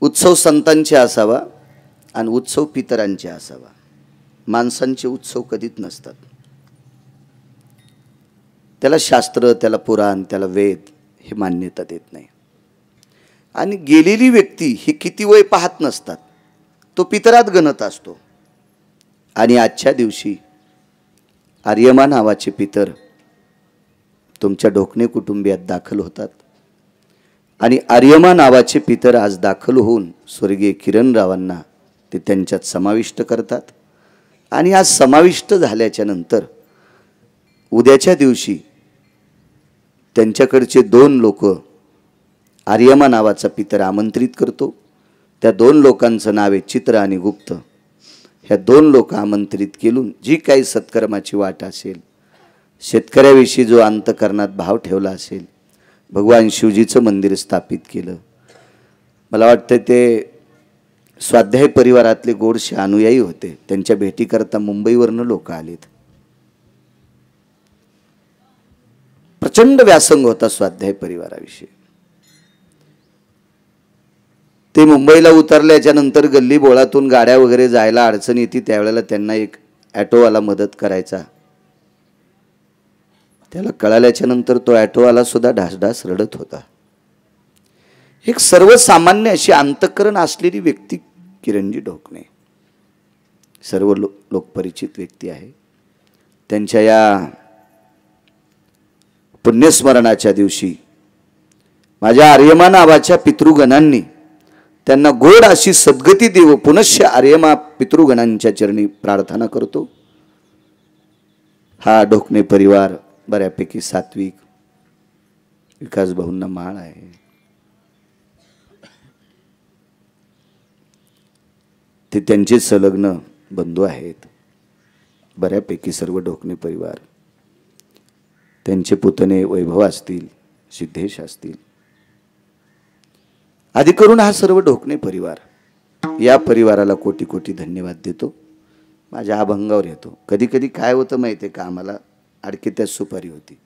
उत्सव संतांचे असावा आणि उत्सव पितरांचे असावा. माणसांचे उत्सव कधीच नसतात. त्याला शास्त्र, त्याला पुराण, त्याला वेद हे मान्यता देत नाही. आणि गेलेली व्यक्ती ही किती वय पाहत नसतात, तो पितरात गणत असतो. आणि आजच्या दिवशी आर्यमा नावाचे पितर तुमच्या ढोकणे कुटुंबियात दाखल होतात. आणि आर्यमा नावाचे पितर आज दाखल होऊन स्वर्गीय किरणरावांना ते त्यांच्यात समाविष्ट करतात. आणि आज समाविष्ट झाल्याच्या नंतर उद्याच्या दिवशी त्यांच्याकडचे 2 लोक आर्यमा नावाचा पितर आमंत्रित करतो. त्या 2 लोकांचं नाव आहे चित्र आणि गुप्त. ह्या 2 लोक आमंत्रित केलून जी काही सत्कर्माची वाट असेल, शेतकऱ्याविषयी जो अंतकरणात भाव ठेवला असेल, भगवान शिवजीचं मंदिर स्थापित केलं. मला वाटतं ते स्वाध्याय परिवारातले गोडसे अनुयायी होते. त्यांच्या भेटीकरता मुंबईवरनं लोक आलेत. प्रचंड व्यासंग होता स्वाध्याय परिवाराविषयी. ते मुंबईला उतरल्याच्या नंतर गल्ली बोळातून गाड्या वगैरे जायला अडचण येते. त्यावेळेला त्यांना एक ॲटोवाला मदत करायचा. त्याला कळाल्याच्या नंतर तो ॲटोवाला सुद्धा ढासढास रडत होता. एक सर्वसामान्य अशी अंतःकरण असलेली व्यक्ती किरणजी ढोकणे, सर्व लोकपरिचित व्यक्ती आहे. त्यांच्या या पुण्यस्मरणाच्या दिवशी माझ्या आर्यमा नावाच्या पितृगणांनी त्यांना गोड अशी सद्गती देव. पुनश्च आर्यमा पितृगणांच्या चरणी प्रार्थना करतो. हा ढोकणे परिवार बऱ्यापैकी सात्विक, विकास भाऊंना माळ आहे. ते त्यांचे संलग्न बंधू आहेत. बऱ्यापैकी सर्व ढोकणे परिवार, त्यांचे पुतणे वैभव असतील, सिद्धेश असतील, आधी करून हा सर्व ढोकणे परिवार, या परिवाराला कोटी कोटी धन्यवाद देतो. माझ्या अभंगावर येतो. कधी कधी काय होतं माहिती आहे का, आम्हाला अडकेत्यात सुपारी होती.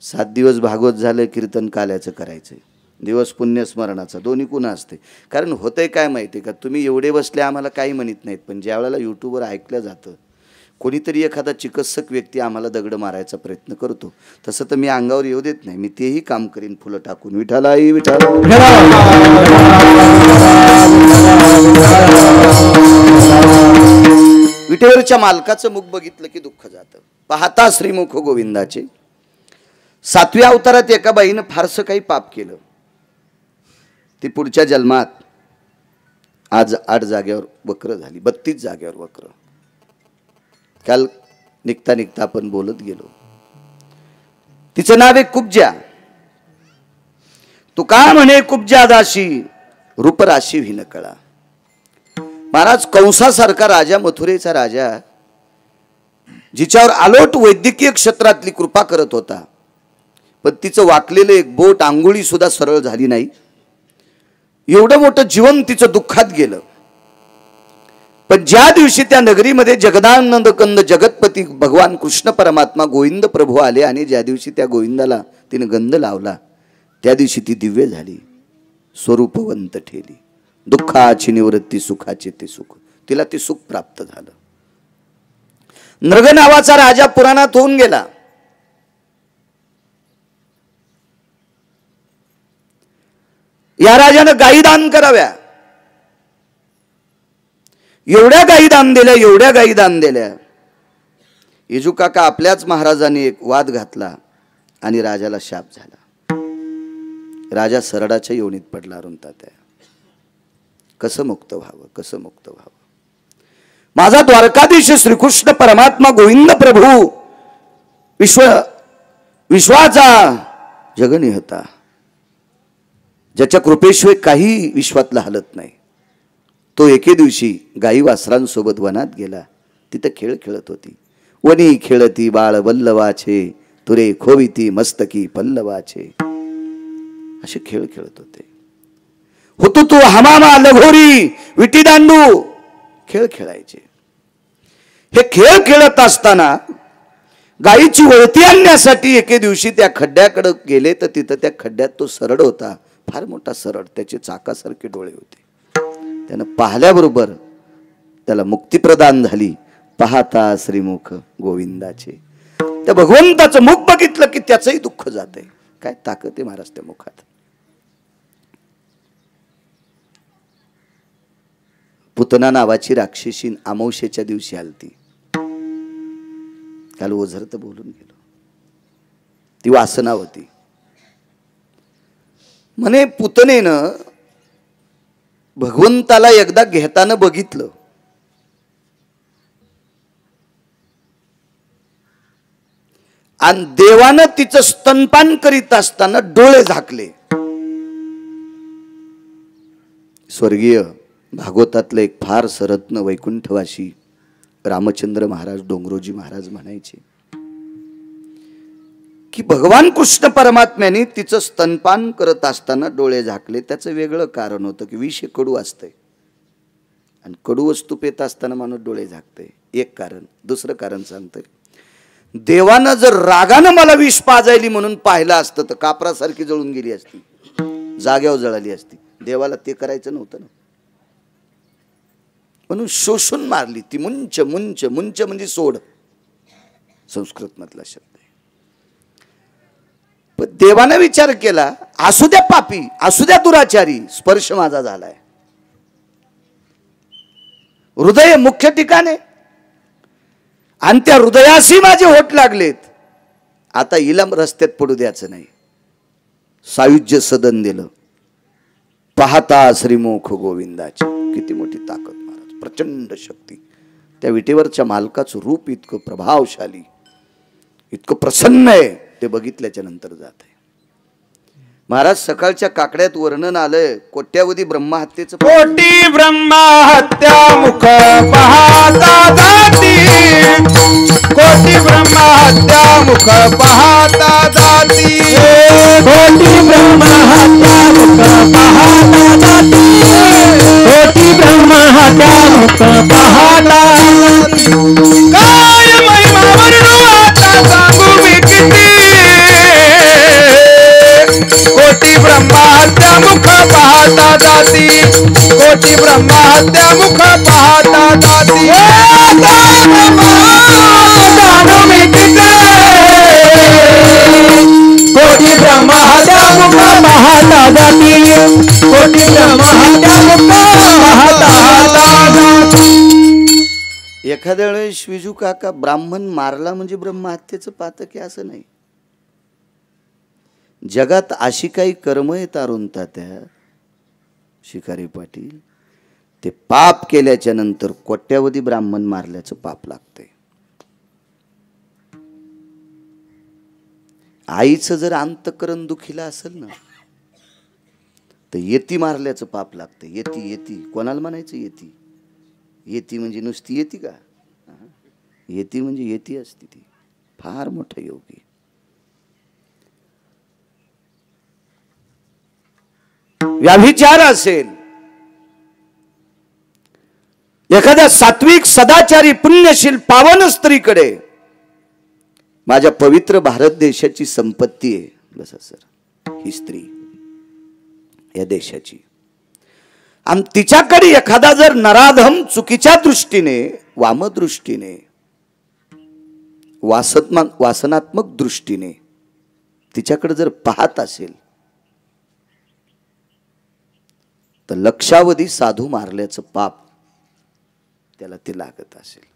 7 दिवस भागवत झालं, कीर्तन काल्याचं करायचं, दिवस पुण्यस्मरणाचा, दोन्ही कुणा असते. कारण होतंय काय माहिती आहे का, तुम्ही एवढे बसले आम्हाला काही म्हणत नाहीत, पण ज्या वेळेला यूट्यूबवर ऐकलं जातं, कोणीतरी एखादा चिकित्सक व्यक्ती आम्हाला दगड मारायचा प्रयत्न करतो, तसं तर मी अंगावर येऊ देत नाही. मी तेही काम करीन फुलं टाकून. विठालाई विठाला. विटेवरच्या मालकाचं मुख बघितलं की दुःख जातं. पाहता श्रीमुख गोविंदाचे. 7व्या अवतारात एका बाईनं फारसं काही पाप केलं. ती पुढच्या जन्मात आज 8 जागेवर वक्र झाली, 32 जागेवर वक्र. काल निघता निघता आपण बोलत गेलो. तिचं नाव आहे कुब्जा. तू का म्हणे कुब्जा दाशी, रूपराशी विन कळा. महाराज कंसासारखा राजा, मथुरेचा राजा, जिच्यावर आलोट वैद्यकीय क्षेत्रातली कृपा करत होता, पण तिचं वाकलेलं एक बोट, आंघोळी सुद्धा सरळ झाली नाही. एवढं मोठं जीवन तिचं दुःखात गेलं. पण ज्या दिवशी त्या नगरीमध्ये जगदानंद कंद जगतपती भगवान कृष्ण परमात्मा गोविंद प्रभू आले आणि ज्या दिवशी त्या गोविंदाला तिने गंध लावला, त्या दिवशी ती दिव्य झाली, स्वरूपवंत ठेली. दुःखाची निवृत्ती, सुखाचे ते सुख. तिला ते सुख प्राप्त झालं. नृग नावाचा राजा पुराणात होऊन गेला. या राजानं गायी दान कराव्या, एवढ्या गायी दान दिल्या, एवढ्या गायी दान दिल्या. येजू काका आपल्याच महाराजांनी एक वाद घातला आणि राजाला शाप झाला. राजा सरडाच्या योनीत पडला. अरुण तात्या, कसं मुक्त व्हावं, कसं मुक्त व्हावं. माझा द्वारकाधीश श्रीकृष्ण परमात्मा गोविंद प्रभू विश्वाचा जगनिहता, ज्याच्या कृपेशिवाय काही विश्वातला हलत नाही, तो एके दिवशी गाई वासरांसोबत वनात गेला. तिथं खेळ खेळत होती. वनी खेळती बाळ वल्लवाचे, तुरे खोविती मस्तकी पल्लवाचे. असे खेळ खेळत होते. होतो तू हमामा लघोरी विटी दांडू खेळ खेळायचे. हे खेळ खेळत असताना गायीची वळती आणण्यासाठी एके दिवशी त्या खड्ड्याकडे गेले, तर तिथं त्या खड्ड्यात तो सरड होता, फार मोठा सरड, त्याचे चाकासारखे डोळे होते. त्यानं पाहिल्याबरोबर त्याला मुक्ती प्रदान झाली. पाहता श्रीमुख गोविंदाचे. त्या भगवंताचं मुख बघितलं की त्याचंही दुःख जातंय. काय ताकद आहे महाराज त्या मुखात. पुतना नावाची राक्षसी अमावस्येच्या दिवशी आलती. काल ओझरत बोलून गेलो. ती वासना होती. म्हणे पुतनेनं भगवंताला एकदा घेताना बघितलं. आणि देवानं तिचं स्तनपान करीत असताना डोळे झाकले. स्वर्गीय भागवतातलं एक फार सरत्न वैकुंठवासी रामचंद्र महाराज डोंगरोजी महाराज म्हणायचे की भगवान कृष्ण परमात्म्याने तिचं स्तनपान करत असताना डोळे झाकले. त्याचं वेगळं कारण होतं की विष कडू असतंय आणि कडू वस्तू पेत असताना माणूस डोळे झाकतंय. एक कारण. दुसरं कारण सांगतंय, देवानं जर रागानं मला विष पाजायली म्हणून पाहिलं असतं तर कापरासारखी जळून गेली असती, जाग्यावर जळाली असती. देवाला ते करायचं नव्हतं ना, म्हणून शोषून मारली ती. मुंच मुंच मुंच म्हणजे सोड, संस्कृत मधला शब्द आहे. पण देवानं विचार केला, असू द्या पापी, असू द्या दुराचारी, स्पर्श माझा झालाय. हृदय मुख्य ठिकाण आहे आणि त्या हृदयाशी माझे होठ लागलेत. आता हिला रस्त्यात पडू द्यायचं नाही. सायुज्य सदन दिलं. पाहता श्रीमुख गोविंदाची. किती मोठी ताकद महाराज, प्रचंड शक्ती. त्या विटेवरच्या मालकाचं रूप इतकं प्रभावशाली, इतकं प्रसन्न आहे, ते बघितल्याच्या नंतर जात आहे. महाराज सकाळच्या काकड्यात वर्णन आलंय कोट्यावधी ब्रह्महत्येचं. कोटी ब्रह्महत्या मुख पाहता जाती, कोटी ब्रह्महत्या मुख पाहता जाती, कोटी ब्रह्महत्या मुख पाहता जाती, कोटी ब्रह्महत्या मुख पाहता जाती. काय महिमा वर्णू आता सांगू मी किती, कोटी ब्रह्महत्या मुख पाहता जाती, कोटी ब्रह्महत्या मुख पाहता जाती. कोटी ब्रह्महत्या मुख पाहता जाती, कोटी ब्रह्महत्या मुख पाहता जाती. एखाद्या वेळेस विजू काका ब्राह्मण मारला म्हणजे ब्रह्महत्येचं पातक आहे असं नाही. जगात अशी काही कर्म आहेत अरुण तात्या, शिकारी पाटील, ते पाप केल्याच्या नंतर कोट्यावधी ब्राह्मण मारल्याचं पाप लागतंय. आईचं जर अंतकरण दुखीला असेल ना तर येती मारल्याचं पाप लागतं. येती येती कोणाला म्हणायचं? येती. येती म्हणजे नुसती येती का? येती म्हणजे येती असते ती. फार मोठं योगी. व्याभिचार असेल, एखाद्या सात्विक सदाचारी पुण्यशील पावन स्त्रीकडे माझ्या पवित्र भारत देशाची संपत्ती आहे, बसा सर, ही स्त्री या देशाची, आणि तिच्याकडे एखादा जर नराधम चुकीच्या दृष्टीने, वामदृष्टीने, वासनात्मक दृष्टीने तिच्याकडे जर पाहत असेल तर लक्षावधी साधू मारल्याचं पाप त्याला ते लागत असेल.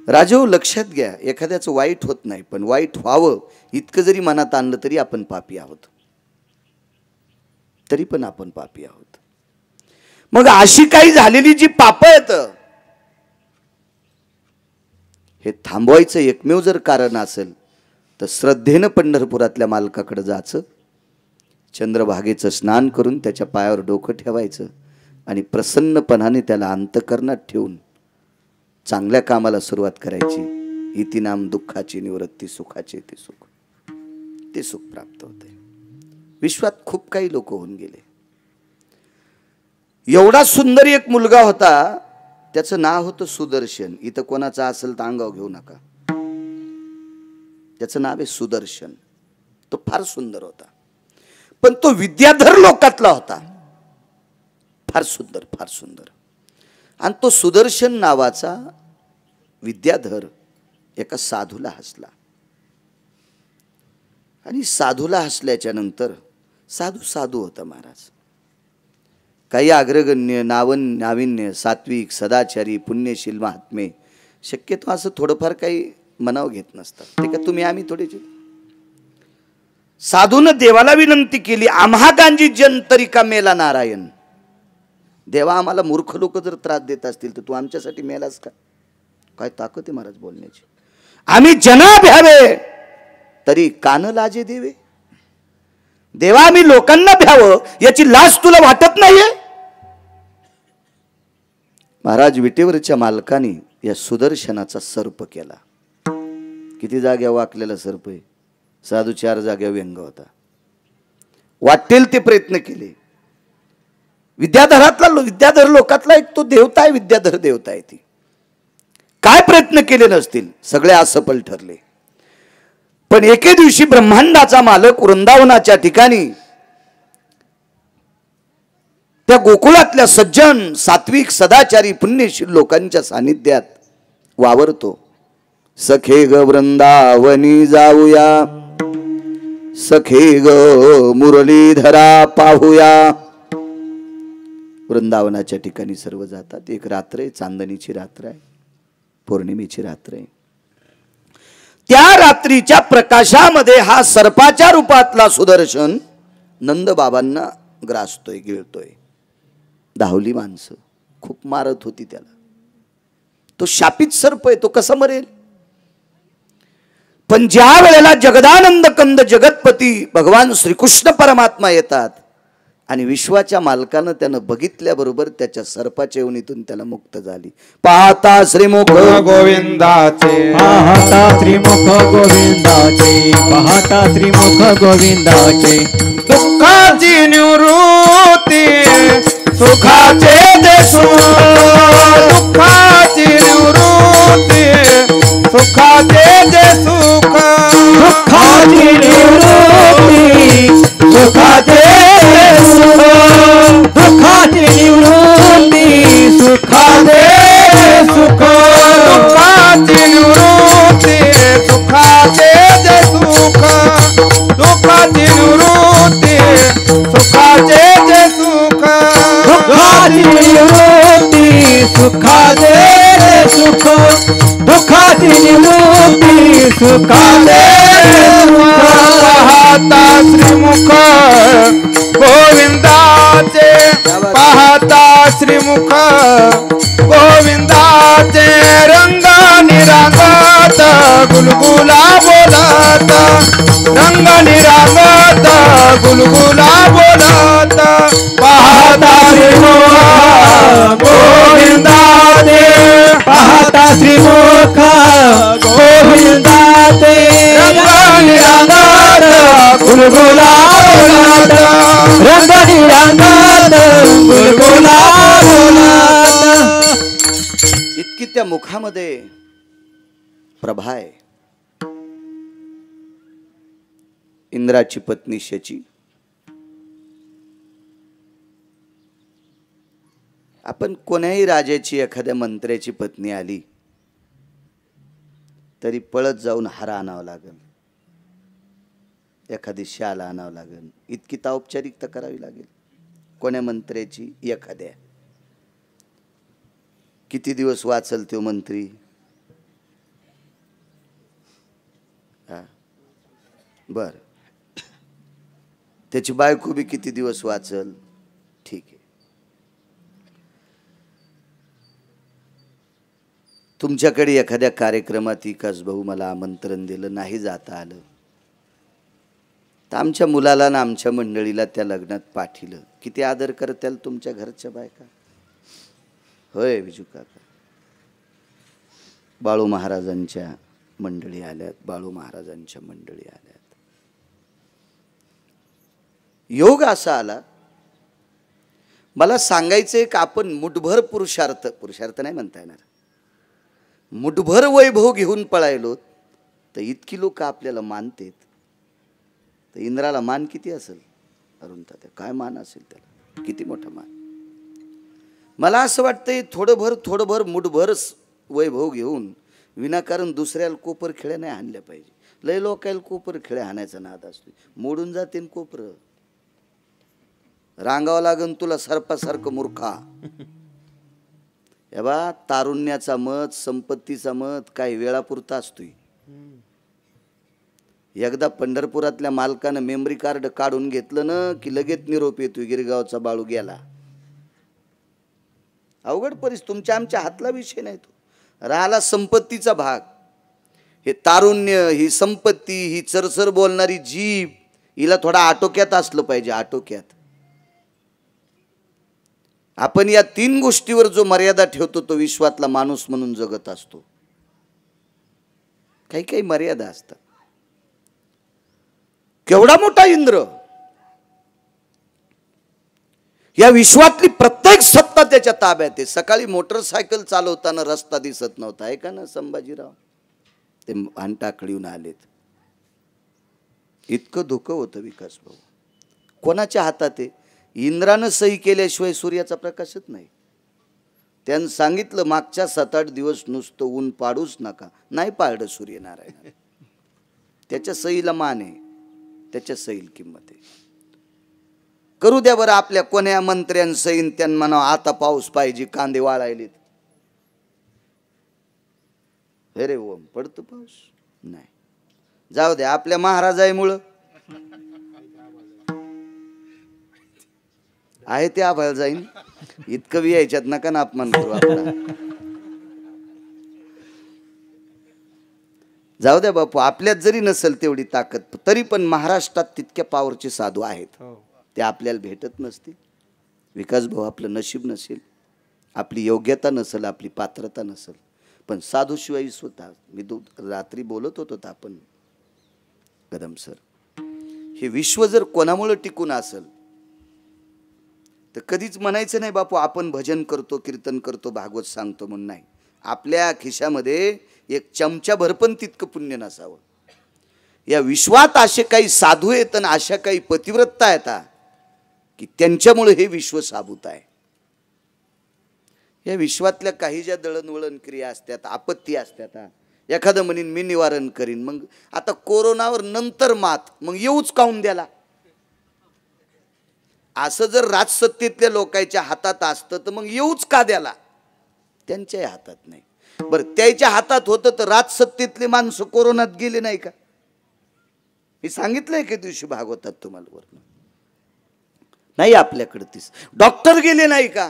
राजो लक्षात घ्या, एखाद्याचं वाईट होत नाही, पण वाईट व्हावं इतकं जरी मनात आणलं तरी आपण पापी आहोत, तरी पण आपण पापी आहोत. मग अशी काही झालेली जी पाप आहेत, हे थांबवायचं एकमेव जर कारण असेल तर श्रद्धेनं पंढरपुरातल्या मालकाकडे जायचं, चंद्रभागेचं स्नान करून त्याच्या पायावर डोकं ठेवायचं आणि प्रसन्नपणाने त्याला अंतकरणात ठेवून चांगल्या कामाला सुरुवात करायची. इति नाम दुःखाची निवृत्ती, सुखाचे ते सुख, ते सुख प्राप्त होते. विश्वात खूप काही लोक होऊन गेले. एवढा सुंदर एक मुलगा होता, त्याचं नाव होतं सुदर्शन. इथं कोणाचं असेल तर अंगावर घेऊ नका, त्याचं नाव आहे सुदर्शन. तो फार सुंदर होता, पण तो विद्याधर लोकातला होता, फार सुंदर, फार सुंदर. आणि तो सुदर्शन नावाचा विद्याधर एका साधूला हसला. आणि साधूला हसल्याच्या नंतर, साधू साधू होता महाराज, काही अग्रगण्य नाविन्य सात्विक सदाचारी पुण्यशील महात्मे शक्यतो असं थोडंफार काही मनाव घेत नसतात. ते का तुम्ही आम्ही थोडेचे. साधून देवाला विनंती केली, आम्हा गांजी जन तरी का मेला नारायण. देवा, आम्हाला मूर्ख लोक जर त्रास देत असतील तर तू आमच्यासाठी मेलास का. काय ताकद आहे महाराज बोलण्याची. आम्ही जना भ्यावे तरी कान लाजे देवे. देवा, आम्ही लोकांना भ्यावं याची लाज तुला वाटत नाहीये. महाराज विटेवरच्या मालकाने या सुदर्शनाचा सर्प केला. किती जाग्या वाकलेला सर्प आहे. साधू 4 जाग्या व्यंग होता. वाटेल ते प्रयत्न केले. विद्याधर लोकातला एक तो देवता आहे, विद्याधर देवता आहे. ती काय प्रयत्न केले नसतील, सगळे असफल ठरले. पण एके दिवशी ब्रह्मांडाचा मालक वृंदावनाच्या ठिकाणी त्या गोकुळातल्या सज्जन सात्विक सदाचारी पुण्यशील लोकांच्या सानिध्यात वावरतो. सखे ग वृंदावनी जाऊया, सखे ग मुरलीधरा पाहूया. वृंदावनाच्या ठिकाणी सर्व जातात. एक रात्र आहे, चांदणीची रात्र आहे, पौर्णिमेची रात्र आहे. त्या रात्रीच्या प्रकाशामध्ये हा सर्पाच्या रूपातला सुदर्शन नंदबाबांना ग्रासतोय, गिळतोय. धावली माणसं, खूप मारत होती त्याला. तो शापित सर्प आहे, तो कसा मरेल. पण ज्या वेळेला जगदानंद कंद जगतपती भगवान श्रीकृष्ण परमात्मा येतात आणि विश्वाच्या मालकानं त्यानं बघितल्याबरोबर त्याच्या सर्पाच्या योनीतून त्याला मुक्त झाली. पाहता श्रीमुख गोविंदाचे, पाहता श्रीमुख गोविंदाचे, पाहता श्रीमुख गोविंदाचे. दुःखाची निवृत्ती सुखाचे देसू, दुःखाची निवृत्ती सुखाचे जे सुख, दुःखाची निवृत्ती सुखाचे सुख, दुःखाची निवृत्ती सुखाचे सुख, दुःखाची निवृत्ती सुखाचे जे सुख, दुःखाची निवृत्ती सुखाचे जे सुख, दुःखाची निवृत्ती सुखाचे सुख, दुःखाची निवृत्ती सुखाचे सुख. पाहता श्रीमुख गोविंदाचे, पाहता श्रीमुख गोविंदाचे. रंग निरागत गुलगुला बोलत, रंग निरागत गुलगुला बोलत. पाहता श्रीमुख गोविंदाचे, पाहता श्रीमुख गोविंदाचे. रंग निरागत गुलगुला बोलत, रंग निरागत गुलगुला बोलत. इतकी त्या मुखामध्ये प्रभा आहे. इंद्राची पत्नी शची, आपण कोण्याही राजाची एखाद्या मंत्र्याची पत्नी आली तरी पळत जाऊन हार आणावं लागेल, एखादी शाल आणावं लागेल, इतकी औपचारिकता करावी लागेल. कोण्या मंत्र्याची एखाद्या. किती दिवस वाचल तो मंत्री. बर, त्याची बायको बी किती दिवस वाचल. ठीक आहे. तुमच्याकडे एखाद्या कार्यक्रमात विकास भाऊ मला आमंत्रण दिलं, नाही जाता आलं तर आमच्या मुलाला ना आमच्या मंडळीला त्या लग्नात पाठिलं. किती आदर करताल तुमच्या घरच्या बायका. होय विजू काका. बाळू महाराजांच्या मंडळी आल्यात, बाळू महाराजांच्या मंडळी आल्यात. योग असा आला, मला सांगायचंय का आपण मुठभर पुरुषार्थ, पुरुषार्थ नाही म्हणता येणार, मुठभर वैभव घेऊन पळायलो तर इतकी लोक आपल्याला मानतेत. तर इंद्राला मान किती असेल अरुण तात्या, काय मान असेल त्याला, किती मोठा मान. मला असं वाटतंय थोडंभर मुठभर वैभव घेऊन विनाकारण दुसऱ्याला कोपर खेळ्या नाही आणल्या पाहिजे. लय लोकायला कोपर खेळ्या आणायचा नाद असतो, मोडून जाते कोपर. रांगावं लागन तुला सर्पासारखं मूर्खा. हे बा, तारुण्याचा मत, संपत्तीचा मत काही वेळापुरता असतोय. एकदा पंढरपुरातल्या मालकानं मेमरी कार्ड काढून घेतलं ना की लगेच निरोप येतोय, गिरगावचा बाळू गेला. अवघड परिस्थिती. तुमच्या आमच्या हातला विषय नाही तो. राहिला संपत्तीचा भाग. हे तारुण्य, ही संपत्ती, ही चरचर बोलणारी जीभ, हिला थोडा आटोक्यात असलं पाहिजे, आटोक्यात. आपण या 3 गोष्टीवर जो मर्यादा ठेवतो तो विश्वातला माणूस म्हणून जगत असतो. काही काही मर्यादा असतात. केवढा मोठा इंद्र, या विश्वातली प्रत्येक सत्ता त्याच्या ताब्यात आहे. सकाळी मोटरसायकल चालवताना रस्ता दिसत नव्हता, आहे का ना संभाजीराव? ते अंटाकडीहून आलेत. इतकं धोकं होतं विकास भाऊ. कोणाच्या हातात आहे? इंद्रानं सही केल्याशिवाय सूर्याचा प्रकाशच नाही. त्यानं सांगितलं मागच्या 7-8 दिवस नुसतं ऊन पाडूच नका. नाही पाळलं सूर्यनारायण. त्याच्या सहीला मान आहे, त्याच्या सहीला किंमत आहे. करू द्या बरं आपल्या कोण्या मंत्र्यां सहीन, त्यांना म्हणा आता पाऊस पाहिजे, कांदे वाळायलेत. हे रे ओम, पडतो पाऊस? नाही. जाऊ द्या, आपल्या महाराजामुळं आहे ते आभाळ जाईन. इतकं बी यायच्यात नका ना अपमान करू आपला. जाऊ द्या बापू, आपल्यात जरी नसेल तेवढी ताकद, तरी पण महाराष्ट्रात तितक्या पावरचे साधू आहेत. ते आपल्याला भेटत नसतील. विकास भाऊ, आपलं नशीब नसेल, आपली योग्यता नसेल, आपली पात्रता नसेल, पण साधूशिवाय स्वतः. मी रात्री बोलत होतो आपण कदम सर, हे विश्व जर कोणामुळे टिकून असेल तर कधीच म्हणायचं नाही बापू आपण भजन करतो, कीर्तन करतो, भागवत सांगतो म्हणून नाही. आपल्या खिशामध्ये एक चमचाभर पण तितकं पुण्य नसावं. या विश्वात असे काही साधू आहेत आणि अशा काही पतिव्रता येतात की त्यांच्यामुळे हे विश्व साबूत आहे. या विश्वातल्या काही ज्या दळणवळण क्रिया असतात, आपत्ती असतात, एखादं म्हणीन मी निवारण करीन, मग आता कोरोनावर नंतर मात, मग येऊच काऊन द्याला? असं जर राजसत्तेतल्या लोकांच्या हातात असतं तर मग येऊच का द्याला? त्यांच्याही हातात नाही. बरं, त्याच्या हातात होतं तर राजसत्तेतले माणसं कोरोनात गेले नाही का? मी सांगितलंय की दिवशी भागवतात तुम्हाला वर्ण नाही. आपल्याकडे तीच डॉक्टर गेले नाही का?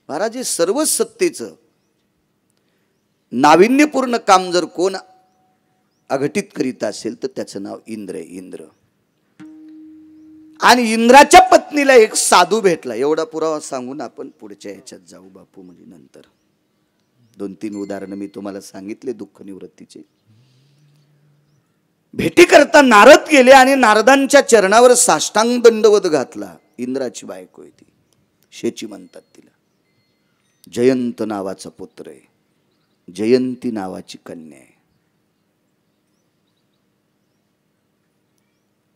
महाराज, सर्व सत्तेचं नाविन्यपूर्ण काम जर कोण अघटित करीत असेल तर त्याचं नाव इंद्र आहे. इंद्र. आणि इंद्राच्या पत्नीला एक साधू भेटला. एवढा पुरावा सांगून आपण पुढच्या ह्याच्यात जाऊ बापू. म्हणजे नंतर 2-3 उदाहरणं मी तुम्हाला सांगितले दुःख निवृत्तीचे. भेटी करता नारद गेले आणि नारदांच्या चरणावर साष्टांग दंडवत घातला. इंद्राची बायको आहे ती, शेची म्हणतात तिला. जयंत नावाचा पुत्र आहे, जयंती नावाची कन्या आहे.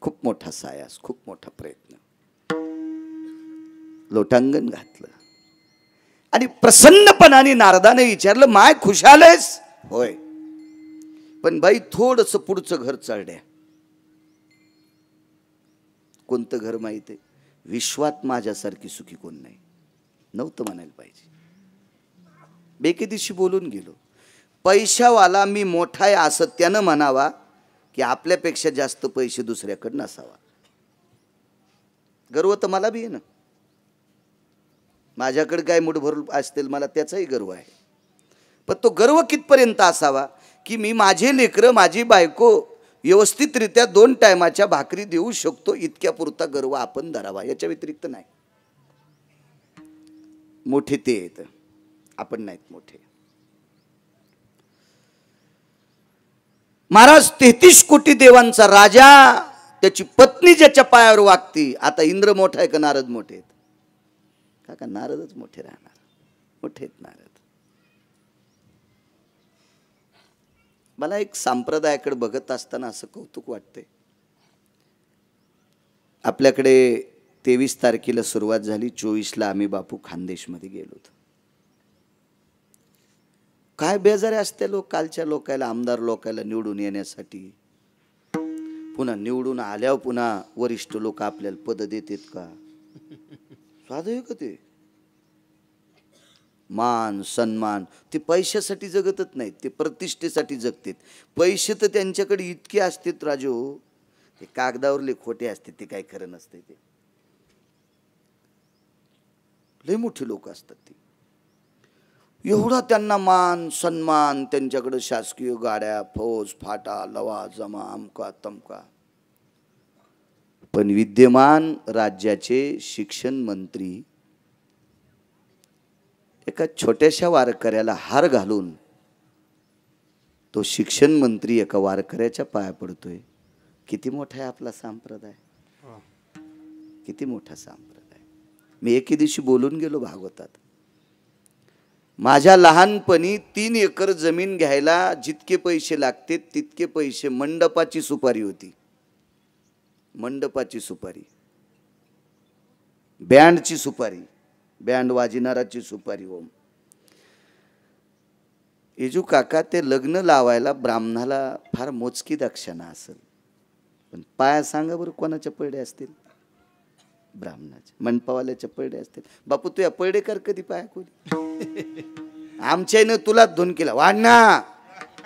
खूप मोठा सायास, खूप मोठा प्रयत्न. लोटांगण घातलं आणि प्रसन्नपणाने नारदाने विचारलं, माय खुशाल आहेस? होय, पण बाई थोडस पुढचं घर चढड्या. कोणतं घर माहित आहे? विश्वात माझ्यासारखी सुखी कोण नाही. नव्हतं म्हणायला पाहिजे. बेकेदिशी बोलून गेलो. पैशावाला मी मोठा आहे असं त्यानं म्हणावा की आपल्यापेक्षा जास्त पैसे दुसऱ्याकडे नसावा. गर्व तर मला बी आहे ना. माझ्याकडे काय मुठभर असतील मला त्याचाही गर्व आहे. पण तो गर्व कितपर्यंत असावा की मी माझे लेकरं, माझी बायको व्यवस्थितरित्या 2 टायमाच्या भाकरी देऊ शकतो, इतक्या पुरता गर्व आपण धरावा. याच्या व्यतिरिक्त नाही. मोठे ते आहेत, आपण नाहीत मोठे. महाराज 33 कोटी देवांचा राजा, त्याची पत्नी ज्याच्या पायावर वागती. आता इंद्र मोठा आहे का नारद मोठे आहेत? का नारदच मोठे राहणार. मोठे आहेत नारद. मला एक संप्रदायाकडे बघत असताना असं कौतुक वाटतंय. आपल्याकडे 23 तारखेला सुरुवात झाली, 24ला आम्ही बापू खानदेशमध्ये गेलो होतो. काय बेजारे असते लोक, कालच्या लोकायला, आमदार लोकायला निवडून येण्यासाठी. पुन्हा निवडून आल्यावर पुन्हा वरिष्ठ लोक आपल्याला पद देतात का? साधं का ते? मान सन्मान ते पैशासाठी जगतच नाहीत, ते प्रतिष्ठेसाठी जगतात. पैसे तर त्यांच्याकडे इतके असतात राजू, ते कागदावरले खोटे असते, ते काय खरं नसते. ते लय मोठे लोक असतात ते. एवढा त्यांना मान सन्मान, त्यांच्याकडे शासकीय गाड्या, फौज फाटा लवाजमा अमका तमका. पण विद्यमान राज्याचे शिक्षण मंत्री एका छोट्याशा वारकऱ्याला हार घालून तो शिक्षण मंत्री एका वारकऱ्याच्या पाया पडतोय. किती मोठा आहे आपला संप्रदाय, किती मोठा संप्रदाय. मी एके दिवशी बोलून गेलो भागवतात. माझ्या लहानपणी 3 एकर जमीन घ्यायला जितके पैसे लागते तितके पैसे मंडपाची सुपारी होती. मंडपाची सुपारी, बँडची सुपारी, बँड वाजणाराची सुपारी. ओम येजू काका, ते लग्न लावायला ब्राह्मणाला फार मोजकी दक्षिणा असेल, पण पाया सांगा बरं कोणाच्या पडे असतील? ब्राह्मणाच्या, मंडपावाल्याच्या पडे असतील. बापू तू या पडे कर कधी पाया कोणी? आमच्यानं तुला धुन केला वाढना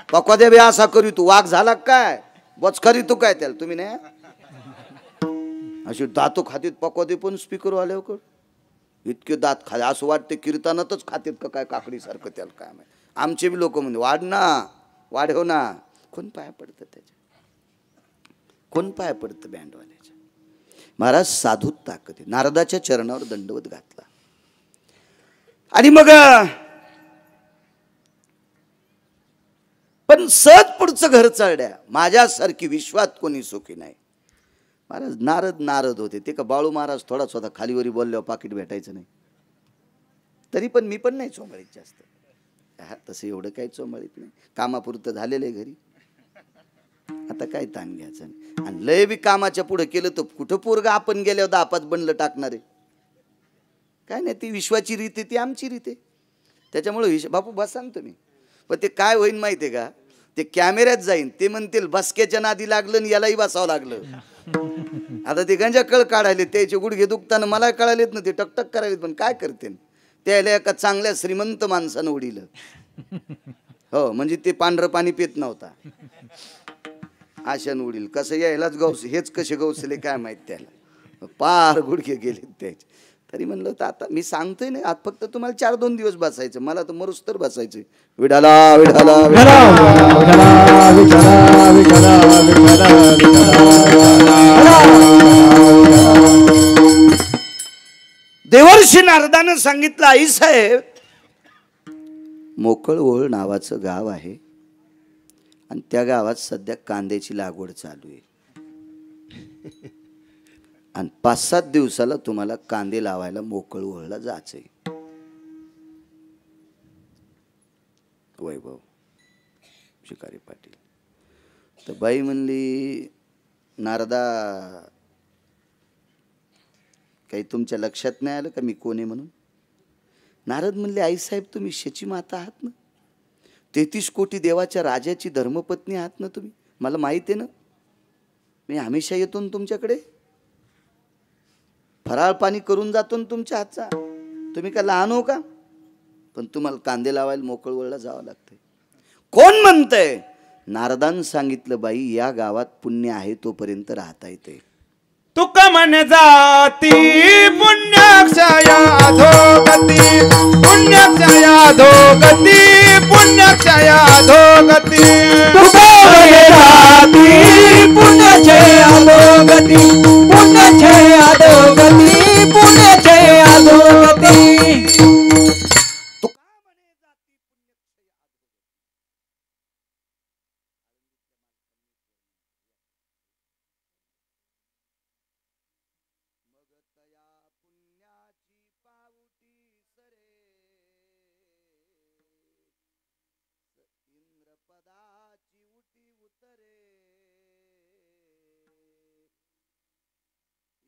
पक्वा बी असा करू, तू वाघ झाला काय? बच करी तू काय त्याला? तुम्ही नाही अशी दातो खातीत पक्वा पण स्पीकर वाल्यावर इतके दात खाले, असं वाटते कीर्तनातच खातेत का काय काकडीसारखं. त्याला काय माहिती. आमचे बी लोक म्हणजे वाढ ना, वाढव ना. कोण पाया पडतं त्याच्या? कोण पाया पडतं बँडवाल्याच्या? महाराज साधूत ताकद आहे. नारदाच्या चरणावर दंडवत घातला आणि मग पण सहज पुढचं घर चालड्या. माझ्यासारखी विश्वात कोणी सुखी नाही. महाराज नारद होते ते का बाळू महाराज थोडाच होता, खालीवरी बोलल्यावर पाकिट भेटायचं नाही. तरी पण मी पण नाही चोमळीत जास्त. हा तसं एवढं काही चोमळीत नाही, कामापुरतं झालेलं आहे घरी. आता काय ताण घ्यायचं नाही. आणि लय बी कामाच्या पुढे केलं तर कुठं पोरगा आपण गेल्यावर 10-5 बनलं टाकणारे काय नाही. ती विश्वाची रीत आहे, ती आमची रीत आहे. त्याच्यामुळे बापू बस सांगतो मी. पण ते काय होईन माहिती आहे का, ते कॅमेऱ्यात जाईन, ते म्हणतील बसक्याच्या नादी लागलं आणि यालाही बसावं लागलं. आता ते गंजा कळ काढायले, त्याचे गुडघे दुखताना मला कळालेत ना, ते टकटक करायलेत. पण काय करते त्याला एका चांगल्या श्रीमंत माणसानं उडीलं. हो म्हणजे ते पांढरं पाणी पित नव्हता, आशान उडील. कसं यायलाच गौस, हेच कसे गौसले काय माहित त्याला. पार गुडघे गेले त्याचे. तरी म्हणलं होतं आता मी सांगतोय ना, आज फक्त तुम्हाला 4-2 दिवस बसायचं, मला तर मरुस तर बसायचं. विठाला विठाला देवर्षी नारदानं सांगितलं, आई साहेब मोकळवळ नावाचं गाव आहे आणि त्या गावात सध्या कांद्याची लागवड चालू आहे आणि 5-7 दिवसाला तुम्हाला कांदे लावायला मोकळवळला जायचंय. वैभव शिकारी पाटील. तर बाई म्हणली, नारदा काही तुमच्या लक्षात नाही आलं का मी कोण आहे म्हणून? नारद म्हणले, आई साहेब तुम्ही शची माता आहात ना, 33 कोटी देवाच्या राजाची धर्मपत्नी आहात ना तुम्ही, मला माहित आहे ना. मी हमेशा येतो ना तुमच्याकडे, फराळ पाणी करून जातो ना तुमच्या हातचा. तुम्ही का लहान हो का? पण तुम्हाला कांदे लावायला मोकळवळला जावं लागतंय. कोण म्हणतंय? नारदान सांगितलं, बाई या गावात पुण्य आहे तोपर्यंत राहता येते. तुका मन जाती पुण्यक्षया धोगती, पुण्यक्षया धोगती, पुण्यक्षया धोगती. तुका मन जाती पुण्यक्षया धोगती, पुण्यक्षया धोगती, पुण्यक्षया धोगती.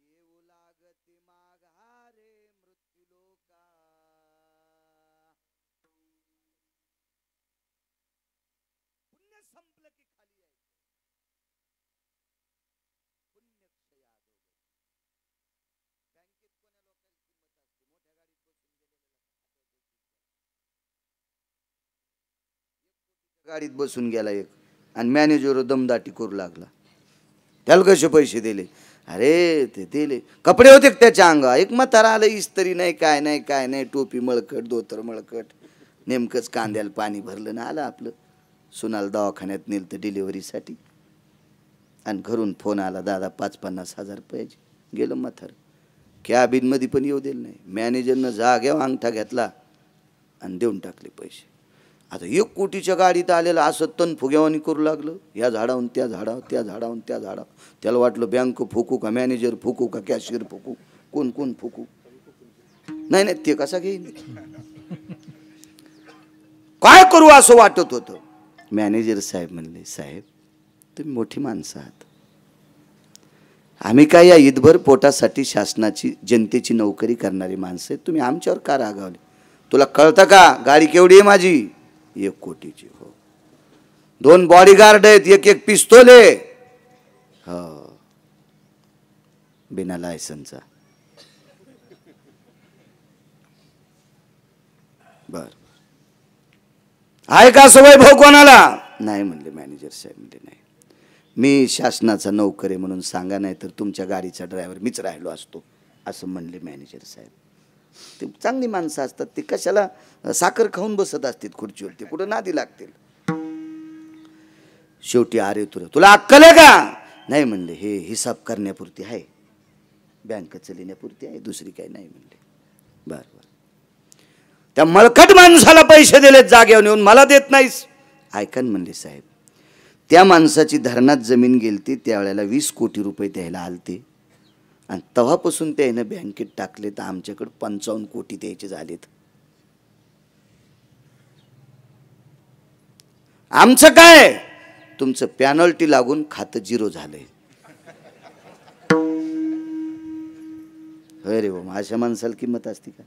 येऊ लागती संपलं की खाली यायचं. पुण्यक्षय अधोगती. बँकेत कोण्या लोकांची किंमत असते? मोठ्या गाडीत बसून गेलेल्या गाडीत बसून गेला एक आणि मॅनेजर दमदाटी करू लागला. त्याला कसे पैसे दिले? अरे ते दिले, कपडे होते त्याच्या अंगा. एक म्हातारा आलं, इस्त्री नाही, काय नाही काय नाही, टोपी मळकट, धोतर मळकट, नेमकंच कांद्याला पाणी भरलं ना आलं आपलं. सुनाला दवाखान्यात नेलं तर डिलिव्हरीसाठी, आणि घरून फोन आला, दादा 5-50 हजार पाहिजे. गेलं म्हातारं. कॅबिनमध्ये पण येऊ दिलं नाही. मॅनेजरनं जाग्यावर अंगठा घेतला आणि देऊन टाकले पैसे. आता 1 कोटीच्या गाडीत आलेलं असं तन फुग्यावानी करू लागलं, या झाडावून त्या झाडावर, त्या झाडावून त्या झाडावर. त्याला वाटलं बँक फुकू का, मॅनेजर फुकू का, कॅशियर फुकू, कोण कोण फुकू. नाही नाही, ते कसा घेईन, काय करू असं वाटत होतं. मॅनेजर साहेब म्हणले, साहेब तुम्ही मोठी माणसं आहात, आम्ही काय या ईदभर पोटासाठी शासनाची जनतेची नोकरी करणारी माणसं आहेत, तुम्ही आमच्यावर का रागावले? तुला कळतं का गाडी केवढी आहे माझी? 1 कोटीची. हो. 2 बॉडीगार्ड आहेत, 1 पिस्तूल आहे. हो, बिना लायसनचा. बर, आहे का सवय भाऊ कोणाला? नाही म्हणले मॅनेजर साहेब. म्हणले नाही, मी शासनाचा नोकर आहे म्हणून सांगा, नाही तर तुमच्या गाडीचा ड्रायव्हर मीच राहिलो असतो, असं म्हणले मॅनेजर साहेब. ते चांगली माणसं असतात, ते कशाला साखर खाऊन बसत असतील खुर्चीवर, ते कुठं नादी लागतील. शेवटी अरे तुला अक्कल आहे का? नाही म्हणले, हे हिसाब करण्यापुरती आहे, बँक चालण्यापुरती आहे, दुसरी काही नाही म्हणले. बर बर, त्या मळकट माणसाला पैसे दिलेत जागेवर नेऊन, मला देत नाहीस? ऐका म्हणले साहेब, त्या माणसाची धरणात जमीन गेलती त्यावेळेला 20 कोटी रुपये द्यायला आलते, आणि तेव्हापासून त्याने बँकेत टाकले तर आमच्याकडे 55 कोटी द्यायचे झालेत. आमचं काय, तुमचं पॅनल्टी लागून खातं 0 झालंय. अरे बाबा, अशा माणसाला किंमत असते का?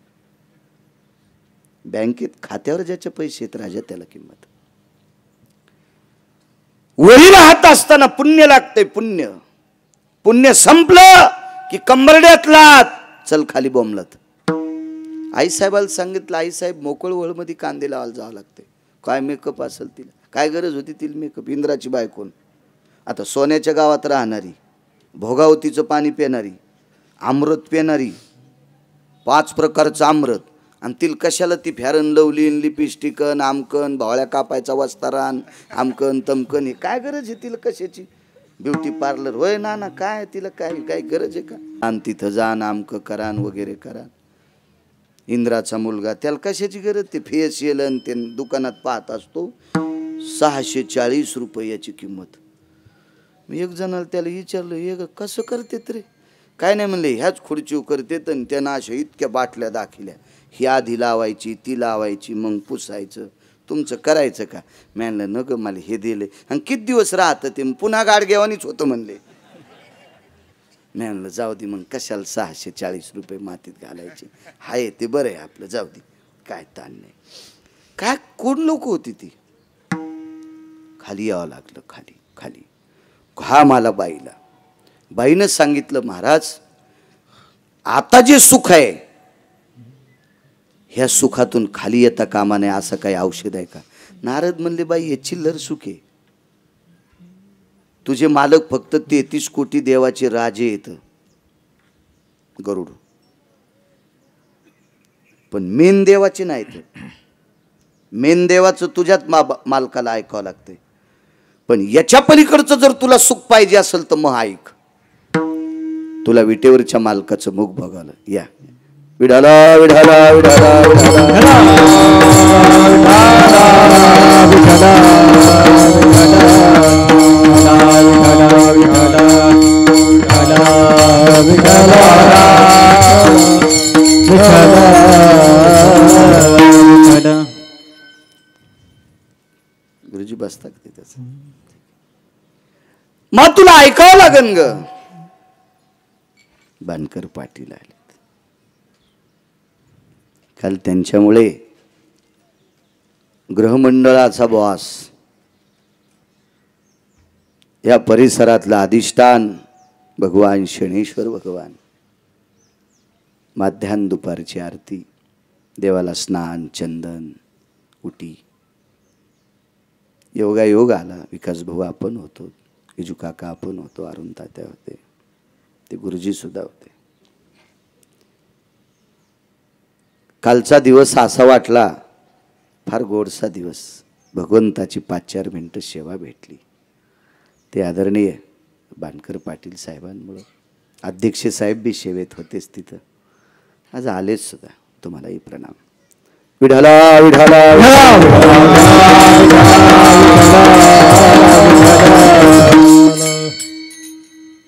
बँकेत खात्यावर ज्याचे पैसे आहेत राजा, त्याला किंमत. वरी राहत असताना पुण्य लागते, पुण्य. पुण्य संपलं की कंबरड्यातलात चल खाली बोंबलत. आईसाहेबाला सांगितलं, आईसाहेब मोकळ वळमध्ये कांदे लावायला जावं लागते. काय मेकअप असेल तिला, काय गरज होती तिला मेकअप? इंद्राची बायकोन. आता सोन्याच्या गावात राहणारी, भोगावतीचं पाणी पिणारी, अमृत पिणारी, 5 प्रकारचं अमृत, आणि तिला कशाला ती फॅरन लवलीन, लिपस्टिकन, आमकन, भावळ्या कापायचा वस्तारान, आमकन तमकन, हे काय गरज आहे तिला कशाची? ब्युटी पार्लर होय ना ना, काय तिला काय गरज आहे का? आणि तिथं जाण आमकं करान वगैरे करान. इंद्राचा मुलगा, त्याला कशाची गरज? ते फेशियल आणि ते दुकानात पाहत असतो, 640 रुपये याची किंमत. मी एक जणाला त्याला विचारलं, हे कसं करते रे? काय नाही म्हणले, ह्याच खुर्चीव करते, तर त्यांना अशा इतक्या बाटल्या दाखिल्या, ही आधी लावायची, ती लावायची, मग पुसायचं. तुमचं करायचं का? म्हणलं न ग, मला हे दिले. आणि किती दिवस राहतं ते? पुन्हा गाडगेवानीच होतं म्हणले. म्हणलं जाऊ दे, मग कशाला 640 रुपये मातीत घालायचे, हाय ते बरं आहे आपलं, जाऊ दे, काय ताण नाही. काय कोण लोक होती ती? खाली यावं लागलं, खाली खाली. हा मला बाईनं सांगितलं, महाराज आता जे सुख आहे, ह्या सुखातून खाली येता कामा नये, असं काही औषध आहे का? नारद म्हणले, बाई हे चिल्लर सुख आहे, तुझे मालक फक्त 33 कोटी देवाचे राजे येत, गरुड, पण मेन देवाचे नाहीत. मेन देवाचं तुझ्याच मालकाला ऐकावं लागतंय. पण याच्या पलीकडचं जर तुला सुख पाहिजे असेल तर मग ऐक, तुला विटेवरच्या मालकाचं मुख बघावलं. या विठाला विठाला विठाला गुरुजी बसतात तिथंच. मग तुला ऐकावं लागन ग. बाणकर पाटील आलेत काल, त्यांच्यामुळे गृहमंडळाचा बॉस या परिसरातलं अधिष्ठान भगवान शनेश्वर भगवान. माध्यान दुपारची आरती, देवाला स्नान, चंदन, उटी. योगायोग आला. विकास भाऊ आपण होतो, विजू काका आपण होतो, अरुण तात्या होते, ते गुरुजी सुद्धा होते. कालचा दिवस असा वाटला, फार गोडसा दिवस. भगवंताची 5-4 मिनिटं सेवा भेटली. ते आदरणीय बाणकर पाटील साहेबांमुळे. अध्यक्ष साहेब बी सेवेत होतेच तिथं, आज आलेच सुद्धा. तुम्हालाही प्रणाम. विठाला विठाला.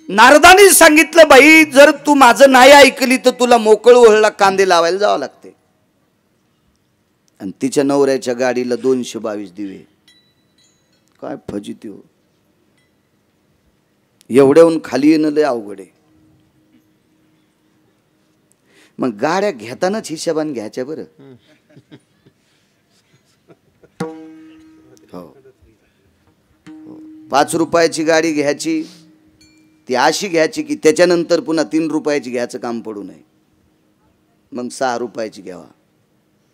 नारदाने सांगितलं, बाई जर तू माझं नाही ऐकली तर तुला मोकळ ओहळला कांदे लावायला जावं लागते. आणि तिच्या नवऱ्याच्या गाडीला 222 दिवे. काय फजिती हो. एवढ्याहून खाली येणं लय अवघड आहे. मग गाड्या घेतानाच हिशोबाने घ्यायच्या बरं. हो, 5 रुपयाची गाडी घ्यायची, ती अशी घ्यायची की त्याच्यानंतर पुन्हा 3 रुपयाची घ्यायचं काम पडू नये. मग 6 रुपयाची घ्यावा,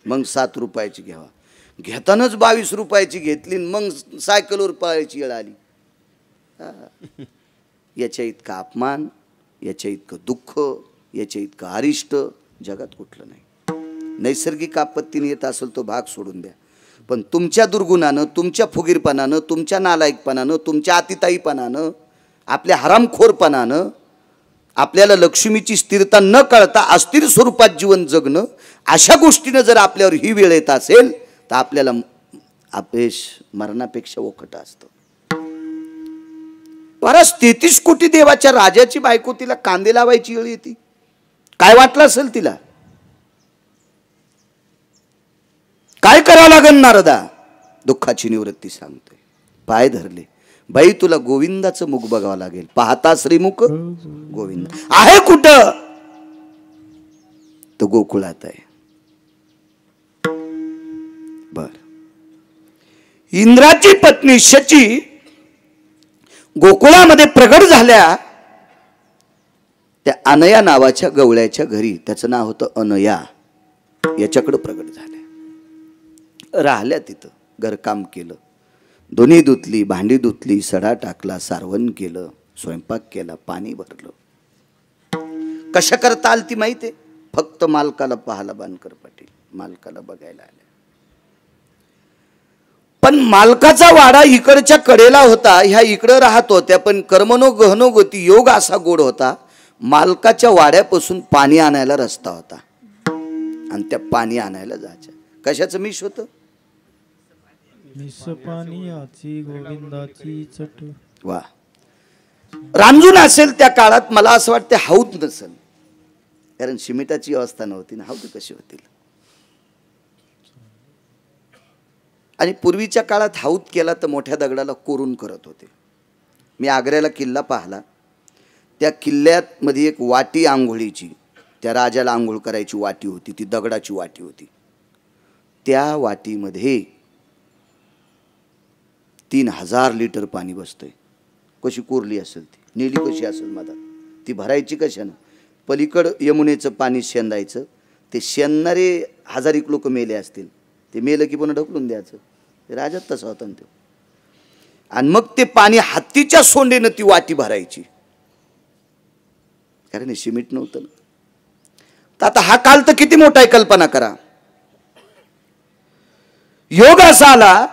मग 7 रुपयाची घ्यावा. घेतानाच 22 रुपयाची घेतली, मग सायकलवर पळायची वेळ आली. याच्या इतका अपमान, याच्या इतकं दुःख, याच्या इतकं अरिष्ट जगात कुठलं नाही. नैसर्गिक आपत्तीने येत असेल तो भाग सोडून द्या, पण तुमच्या दुर्गुणानं, तुमच्या फुगीरपणानं, तुमच्या नालायकपणानं, तुमच्या अतिताईपणानं, आपल्या हरामखोरपणानं आपल्याला लक्ष्मीची स्थिरता न कळता अस्थिर स्वरूपात जीवन जगणं, अशा गोष्टीनं जर आपल्यावर ही वेळ येत असेल तर आपल्याला अपयश मरणापेक्षा ओखट असतं. 33 कोटी देवाच्या राजाची बायको तिला कांदे लावायची वेळ येते. काय वाटलं असेल तिला? काय करावं लागेल नारदा? दुःखाची निवृत्ती सांगतोय. पाय धरले, बाई तुला गोविंदाचं मुख बघावं लागेल. पाहता श्रीमुख गोविंद आहे कुठं? तो गोकुळात आहे. बर. इंद्राची पत्नी शची गोकुळामध्ये प्रगट झाल्या. त्या अनया नावाच्या गवळ्याच्या घरी, त्याचं नाव होतं अनया, याच्याकडे प्रगट झाल्या. राहिल्या तिथं, घरकाम केलं, दोन्ही धुतली, भांडी धुतली, सडा टाकला, सारवण केलं, स्वयंपाक केला, पाणी भरलं. कशा करता आलती माहिती आहे? फक्त मालकाला पाहाला. बाणकर पाटील मालकाला बघायला आले. पण मालकाचा वाडा इकडच्या कडेला होता, ह्या इकडं राहत होत्या. पण कर्मनो गहनो गती योग असा गोड होता. मालकाच्या वाड्यापासून पाणी आणायला रस्ता होता आणि त्या पाणी आणायला जायच्या. कशाचं मिश होतं? गोविंदाची चट. वा. रांजून असेल त्या काळात. मला असं वाटतं हौद नसेल, कारण सिमेंटाची व्यवस्था नव्हती ना. हौद कशी होतील? आणि पूर्वीच्या काळात हौद केला तर मोठ्या दगडाला कोरून करत होते. मी आग्र्याला किल्ला पाहिला. त्या किल्ल्यात मध्ये एक वाटी आंघोळीची, त्या राजाला आंघोळ करायची वाटी होती, ती दगडाची वाटी होती. त्या वाटीमध्ये 3000 लिटर पाणी बसतंय. कशी कोरली असेल ती, नेली कशी असेल मधात, ती भरायची कशानं? पलीकड यमुनेचं पाणी शेंदायचं. ते शेंदणारे 1000 लोक मेले असतील, ते मेलं की पुन्हा ढकलून द्यायचं. राजात तसा होता तो. आणि मग ते पाणी हत्तीच्या सोंडेनं ती वाटी भरायची, कारण हे सिमेंट नव्हतं ना. तर आता हा काल तर किती मोठा आहे, कल्पना करा. योग असा आला,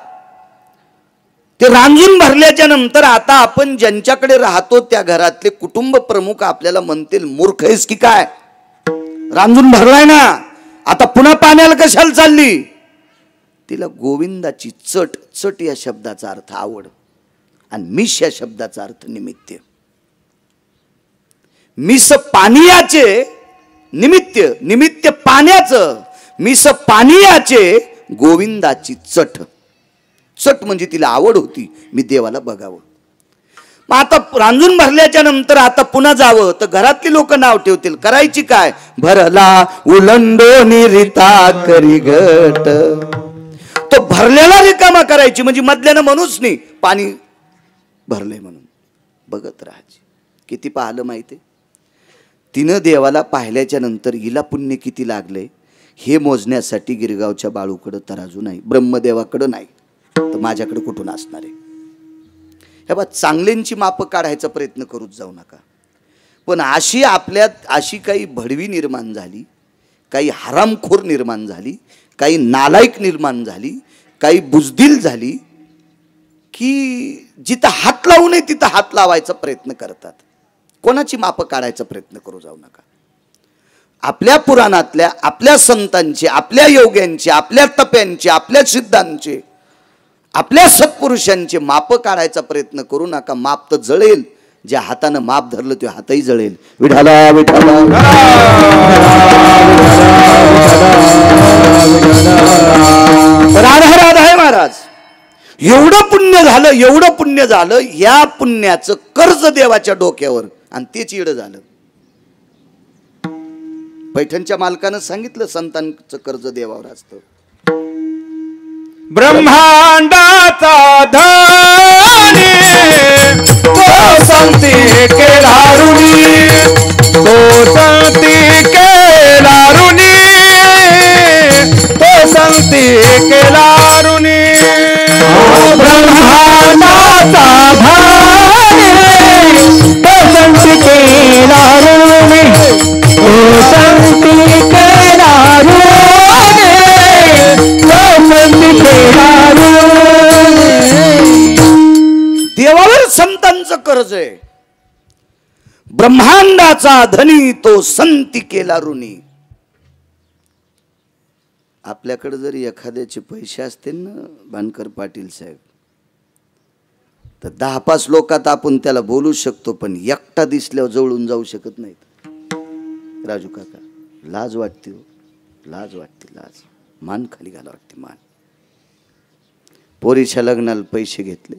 ते रांजून भरल्याच्या नंतर आता आपण ज्यांच्याकडे राहतो त्या घरातले कुटुंब प्रमुख आपल्याला म्हणतील, मूर्ख आहेस की काय? रांजून भरलाय ना, आता पुन्हा पाण्याला कशाला चालली? तिला गोविंदाची चट. चट या शब्दाचा अर्थ आवड, आणि मिश या शब्दाचा अर्थ निमित्त. मिस पानियाचे निमित्त, निमित्त पाण्याचं. मिस पानियाचे गोविंदाची चट. चट म्हणजे तिला आवड होती, मी देवाला बघावं. मग आता रांजून भरल्याच्या नंतर आता पुन्हा जावं तर घरातली लोक नाव ठेवतील. करायची काय? भरला उलंडोनी रिता करी घट. तो भरलेला रिकामा करायची, म्हणजे मधल्यानं म्हणूच नाही पाणी भरलंय म्हणून. बघत राहायची. किती पाहिलं माहिती आहे? तिनं देवाला पाहिल्याच्या नंतर हिला पुण्य किती लागले हे मोजण्यासाठी गिरगावच्या बाळूकडं तराजू नाही, ब्रह्मदेवाकडं नाही, तर माझ्याकडे कुठून असणार आहे? हे बा, चांगल्यांची मापं काढायचा प्रयत्न करूच जाऊ नका. पण अशी आपल्यात अशी काही भडवी निर्माण झाली, काही हरामखोर निर्माण झाली, काही नालायक निर्माण झाली, काही बुजदिल झाली की जिथं हात लावू नये तिथं हात लावायचा प्रयत्न करतात. कोणाची मापं काढायचा प्रयत्न करू जाऊ नका. आपल्या पुराणातल्या, आपल्या संतांचे, आपल्या योग्यांचे, आपल्या तप्यांचे, आपल्या सिद्धांचे, आपल्या सत्पुरुषांचे माप काढायचा प्रयत्न करू नका. माप तर जळेल, ज्या हातानं माप धरलं ते हातही जळेल. विठाला विठाला राधा राधा आहे महाराज. एवढं पुण्य झालं, एवढं पुण्य झालं, या पुण्याचं कर्ज देवाच्या डोक्यावर, आणि तेच येडं झालं. पैठणच्या मालकानं सांगितलं संतांचं कर्ज देवावर असतं. ब्रह्मांडाचा धनी तो संती केला ऋणी, तो संती केला ऋणी, तो संती केला ऋणी. ब्रह्मांडाचा धनी तो संती केला ऋणी, तो संती केला ऋणी, देवावर संतांचं कर्ज आहे. ब्रह्मांडाचा धनी तो संती केला ऋणी. आपल्याकडे जर एखाद्याचे पैसे असतील ना भानकर पाटील साहेब, तर 10-5 लोकात आपण त्याला बोलू शकतो, पण एकटा दिसल्यावर जवळून जाऊ शकत नाहीत. राजू काका, लाज वाटते हो, लाज वाटते, लाज. मान खाली घाला वाटते, मान. पोरीच्या लग्नाला पैसे घेतले,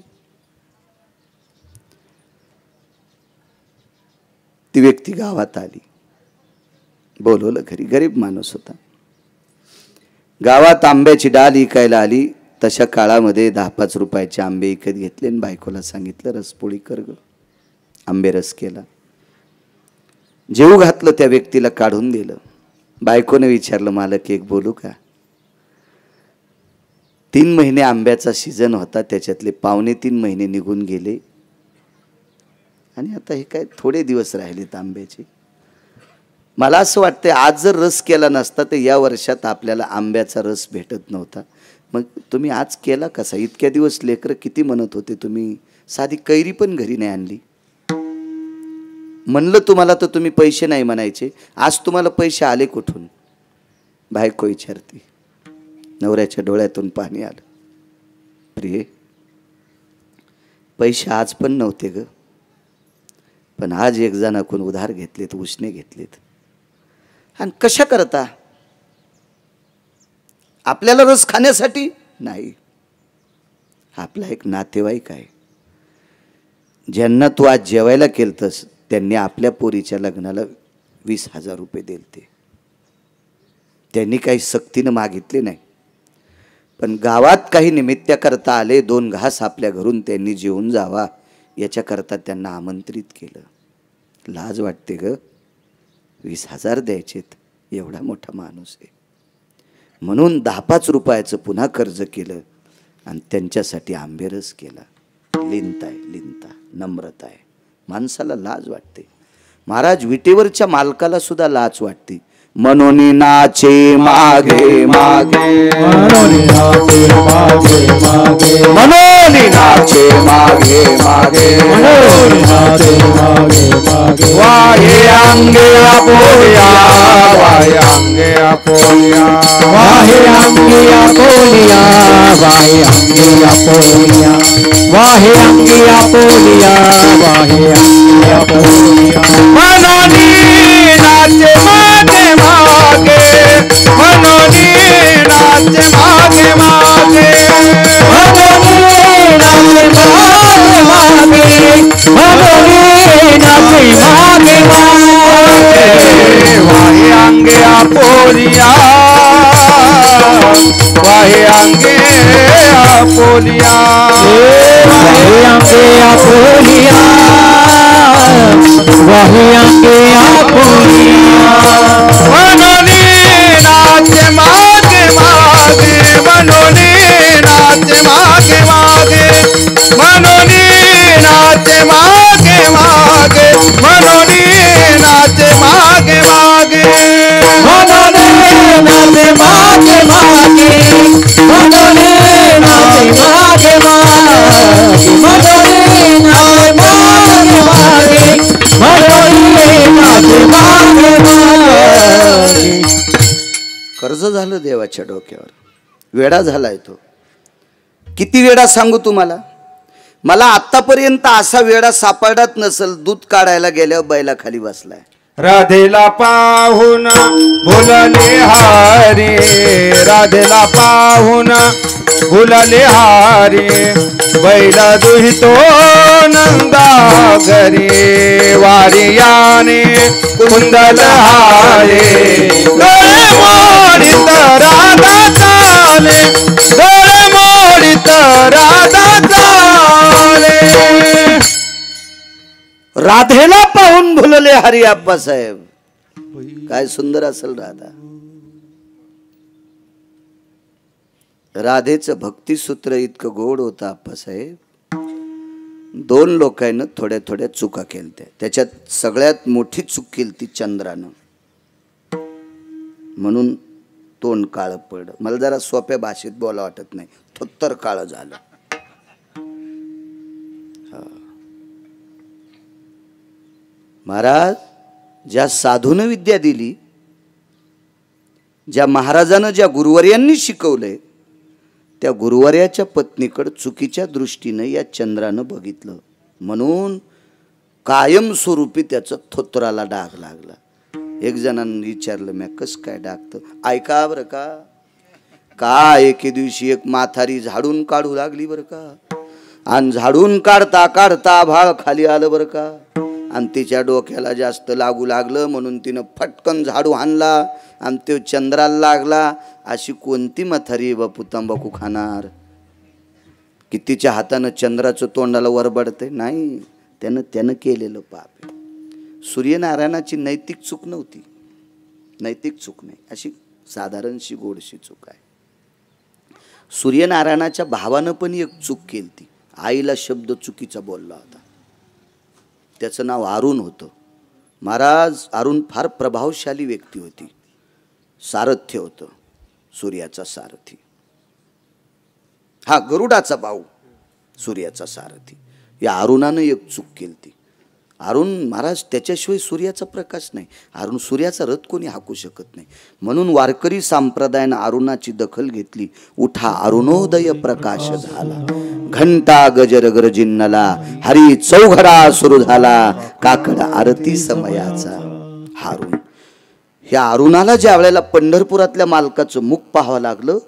ती व्यक्ती गावात आली, बोलवलं घरी. गरीब माणूस होता. गावात आंब्याची डाल विकायला आली. तशा काळामध्ये 10-5 रुपयाचे आंबे विकत घेतले आणि बायकोला सांगितलं रसपोळी कर ग. आंबे रस केला, जेवू घातलं, त्या व्यक्तीला काढून दिलं. बायकोने विचारलं मालक एक बोलू का? 3 महिने आंब्याचा सीझन होता, त्याच्यातले 2.25 महिने निघून गेले आणि आता हे काय थोडे दिवस राहिलेत आंब्याचे. मला असं वाटतं आज जर रस केला नसता तर या वर्षात आपल्याला आंब्याचा रस भेटत नव्हता. मग तुम्ही आज केला कसा? इतक्या दिवस लेकरं किती म्हणत होते, तुम्ही साधी कैरी पण घरी नाही आणली. म्हणलं तुम्हाला तर तुम्ही पैसे नाही म्हणायचे. आज तुम्हाला पैसे आले कुठून? बायको विचारते. नवऱ्याच्या डोळ्यातून पाणी आलं. प्रिय, पैसे आज पण नव्हते ग, पण आज एक जणाकडून उधार घेतलेत, उसने घेतलेत. आणि कशा करता? आपल्याला रस खाण्यासाठी नाही. आपला एक नातेवाईक आहे, ज्यांना तू आज जेवायला केलतस, त्यांनी आपल्या पोरीच्या लग्नाला 20,000 रुपये दिलते. त्यांनी काही सक्तीनं मागितले नाही, पण गावात काही निमित्त करता आले. 2 घास आपल्या घरून त्यांनी जेवून जावा याच्याकरता त्यांना आमंत्रित केलं. लाज वाटते ग, 20,000 द्यायचेत, एवढा मोठा माणूस आहे. म्हणून 10-5 रुपयाचं पुन्हा कर्ज केलं आणि त्यांच्यासाठी आंबेरस केला. लिंता आहे, लिंता, नम्रता आहे. माणसाला लाज वाटते. महाराज, विटेवरच्या मालकाला सुद्धा लाज वाटते. मनोनी नाचे मागे मागे, मनोनी नाचे मागे मागे, मनोनी नाचे मागे मागे, मनोनी नाचे मागे मागे. वाहे अंगे आपोलिया, वाहे अंगे आपोलिया, वाहे अंगे आपोलिया, वाहे अंगे आपोलिया, वाहे अंगे आपोलिया, वाहे अंगे आपोलिया. मनोनी नाचे मागे मागे, मनोनी नाचे मागे मागे, मनोनी नाचे मागे मागे, मनोनी नाचे मागे मागे. वाहे अंगे आपोलिया, वाहे अंगे आपोलिया, वाहे अंगे आपोलिया, वही आके आपुनिया मनोनी नाचे मागे मागे मनोनी नाचे मागे मागे मनोनी नाचे मागे मागे मनोनी नाचे मागे मागे मनोनी नाचे मागे मागे मनोनी नाचे मागे मागे मनोनी नाचे मागे मागे मनोनी नाचे मागे मागे. कर्ज झालं देवाच्या डोक्यावर, वेडा झालाय तो. किती वेडा सांगू तुम्हाला. मला आतापर्यंत असा वेडा सापडत नसल. दूध काढायला गेल्यावर बैला खाली बसलाय. राधेला पाहून भुलले हारी राधेला पाहून भुलले हारी बैला दुहितो नंदा घरी वारियाने कुंडल हारे गळे मोडित राधा चाले गळे मोडित राधा चाले. राधेला पाहून भुलले हरी आप्पासाहेब. काय सुंदर असेल राधा. राधेचं भक्तिसूत्र इतकं गोड होतं आप्पासाहेब. दोन लोकांना थोड्या थोड्या चुका केलत्या. त्याच्यात सगळ्यात मोठी चूक केली चंद्रानं, म्हणून तोंड काळं पडलं. मला जरा सोप्या भाषेत बोला वाटत नाही, थोत्तर काळं झालं. महाराज ज्या साधूनं विद्या दिली, ज्या महाराजानं ज्या गुरुवर्यांनी शिकवलंय, त्या गुरुवर्याच्या पत्नीकडे चुकीच्या दृष्टीने या चंद्रानं बघितलं, म्हणून कायमस्वरूपी त्याचं थोत्राला डाग लागला. एक जणांनी विचारलं, मी कस काय डागतं? ऐका बरं का. काय एके दिवशी एक म्हातारी झाडून काढू लागली बरं का, आणि झाडून काढता काढता आभाळ खाली आलं बरं का, आणि तिच्या डोक्याला जास्त लागू लागलं, म्हणून तिनं फटकन झाडू हाणला आणि तो चंद्राला लागला. अशी कोणती म्हातारी बापू तंबाखू खाणार की तिच्या हातानं चंद्राचं तोंडाला वरबडते? नाही, त्यानं केलेलं पाप. सूर्यनारायणाची नैतिक चूक नव्हती, नैतिक चूक नाही, अशी साधारणशी गोडशी चूक आहे. सूर्यनारायणाच्या भावानं पण एक चूक केली ती. आईला शब्द चुकीचा बोलला होता. त्याचं नाव अरुण होतं. महाराज अरुण फार प्रभावशाली व्यक्ती होती. सारथ्य होतं, सूर्याचा सारथी. हा गरुडाचा भाऊ, सूर्याचा सारथी. या अरुणानं एक चूक केली ती. अरुण महाराज त्याच्याशिवाय सूर्याचा प्रकाश नाही. अरुण सूर्याचा रथ कोणी हाकू शकत नाही. म्हणून वारकरी संप्रदायानं अरुणाची दखल घेतली. उठा अरुणोदय प्रकाश झाला, घंटा गजर गरजिन्नला, हरी चौघडा सुरू झाला, काकड आरती समयाचा. अरुण, ह्या अरुणाला ज्या वेळेला पंढरपुरातल्या मालकाचं मुख पाहावं लागलं,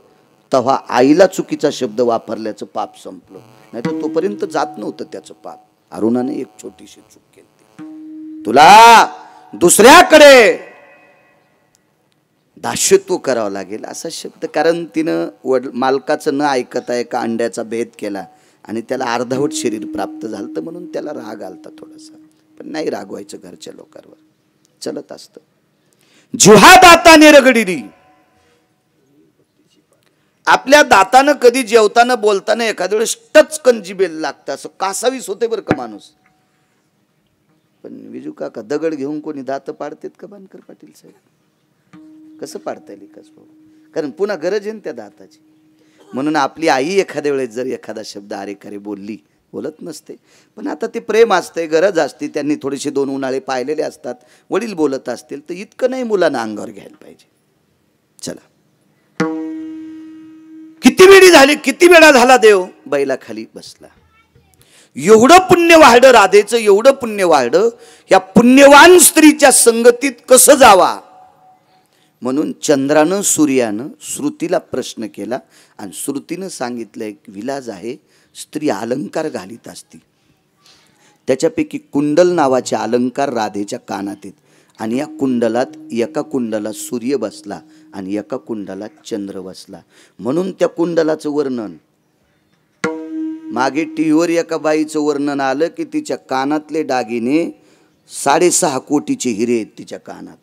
तेव्हा आईला चुकीचा शब्द वापरल्याचं पाप संपलं. नाही तर तोपर्यंत जात नव्हतं त्याचं पाप. अरुणाने एक छोटीशी चूक केली. तुला दुसऱ्याकडे दास्यत्व करावं लागेल असा शब्द, कारण तिनं मालकाचं न ऐकता एका अंड्याचा भेद केला आणि त्याला अर्धवट शरीर प्राप्त झालं, म्हणून त्याला राग आलता थोडासा. पण नाही रागवायचं घरच्या लोकांवर, चलत असतं. जिव्हा दाताने रगडिली. आपल्या दातानं कधी जेवताना बोलताना एखाद्या वेळेस टचकन जिभेला लागतं, असं कासावीस होते बरं का माणूस. पण विजू काका, दगड घेऊन कोणी दात पाडतेत का बांधकर पाटील साहेब? कसं पाडता येईल कस भाऊ? कारण पुन्हा गरज आहे ना त्या दाताची. म्हणून आपली आई एखाद्या वेळेस जर एखादा शब्द अरे खरे बोलत नसते, पण आता ते प्रेम असते, गरज असते. त्यांनी थोडेसे दोन उन्हाळे पाहिलेले असतात, वडील बोलत असतील तर इतकं नाही मुलांना अंगावर घ्यायला पाहिजे. चला, किती वेळी झाली, किती वेळा झाला देव बैला खाली बसला. एवढं पुण्य वाढलं राधेचं, एवढं पुण्य वाढलं. या पुण्यवान स्त्रीच्या संगतीत कसं जावा, म्हणून चंद्रानं सूर्यानं श्रुतीला प्रश्न केला आणि श्रुतीनं सांगितलं एक विलाज आहे, स्त्री अलंकार घालीत असती. त्याच्यापैकी कुंडल नावाचे अलंकार राधेच्या कानात आहेत. आणि या कुंडलात एका कुंडलात सूर्य बसला आणि एका कुंडलात चंद्र बसला. म्हणून त्या कुंडलाचं वर्णन मागे टीव्हीवर एका बाईचं वर्णन आलं की तिच्या कानातले दागिने 6.5 कोटीचे हिरे आहेत तिच्या कानात,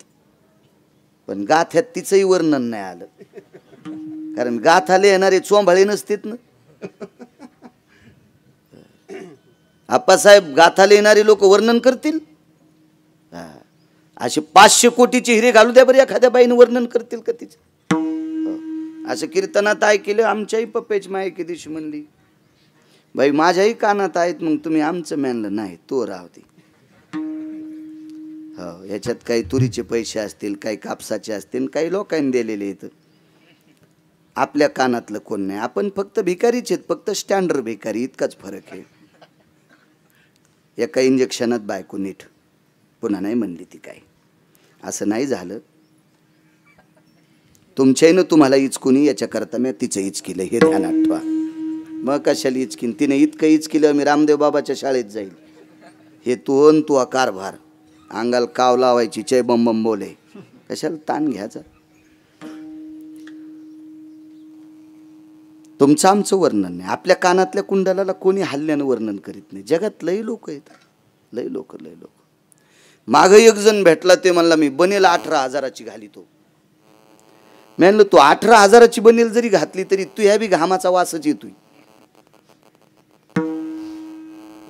पण गाथ्यात तिचंही वर्णन नाही आलं, कारण गाथाले येणारे चोंभाळे नसतेत ना. आप्पासाहेब गाथाले येणारे लोक वर्णन करतील? असे 500 कोटीचे हिरे घालू द्या बरं, एखाद्या बाईने वर्णन करतील का तिचं? असं कीर्तनात ऐकलं, आमच्याही पप्पेच माय की दिवशी म्हणली, बाई माझ्याही कानात आहेत, मग तुम्ही आमचं मानलं नाही, तो राहते. हो, याच्यात काही तुरीचे पैसे असतील, काही कापसाचे असतील, काही लोकांनी दिलेले आहेत. आपल्या कानातलं कोण नाही, आपण फक्त भिकारीच आहेत, फक्त स्टँडर्ड भिकारी, इतकाच फरक आहे. एका इंजेक्शनात बायको नीट, पुन्हा नाही म्हणली ती काय. असं नाही झालं. तुमच्यानं तुम्हाला इचकुनी, याच्याकरता मी तिचं इचकिलं, हे ध्यानात ठेवा. मग कशाला इचकीन, तिने इतकं इचकिलं मी रामदेव बाबाच्या शाळेत जाईल. हे तू कारभार, अंगाला काव लावायची, जय बम बम बोले, कशाला ताण घ्यायचा. तुमचं आमचं वर्णन नाही, आपल्या कानातल्या कुंडलाला कोणी हल्ल्यानं वर्णन करीत नाही. जगात लई लोक आहेत, लई लोक. माग एक जण भेटला, ते म्हणला मी बनेल 18,000ची घालितो. मी म्हणलं तू 18,000ची बनेल जरी घातली तरी तू ह्या बी घामाचा वासच येतोय.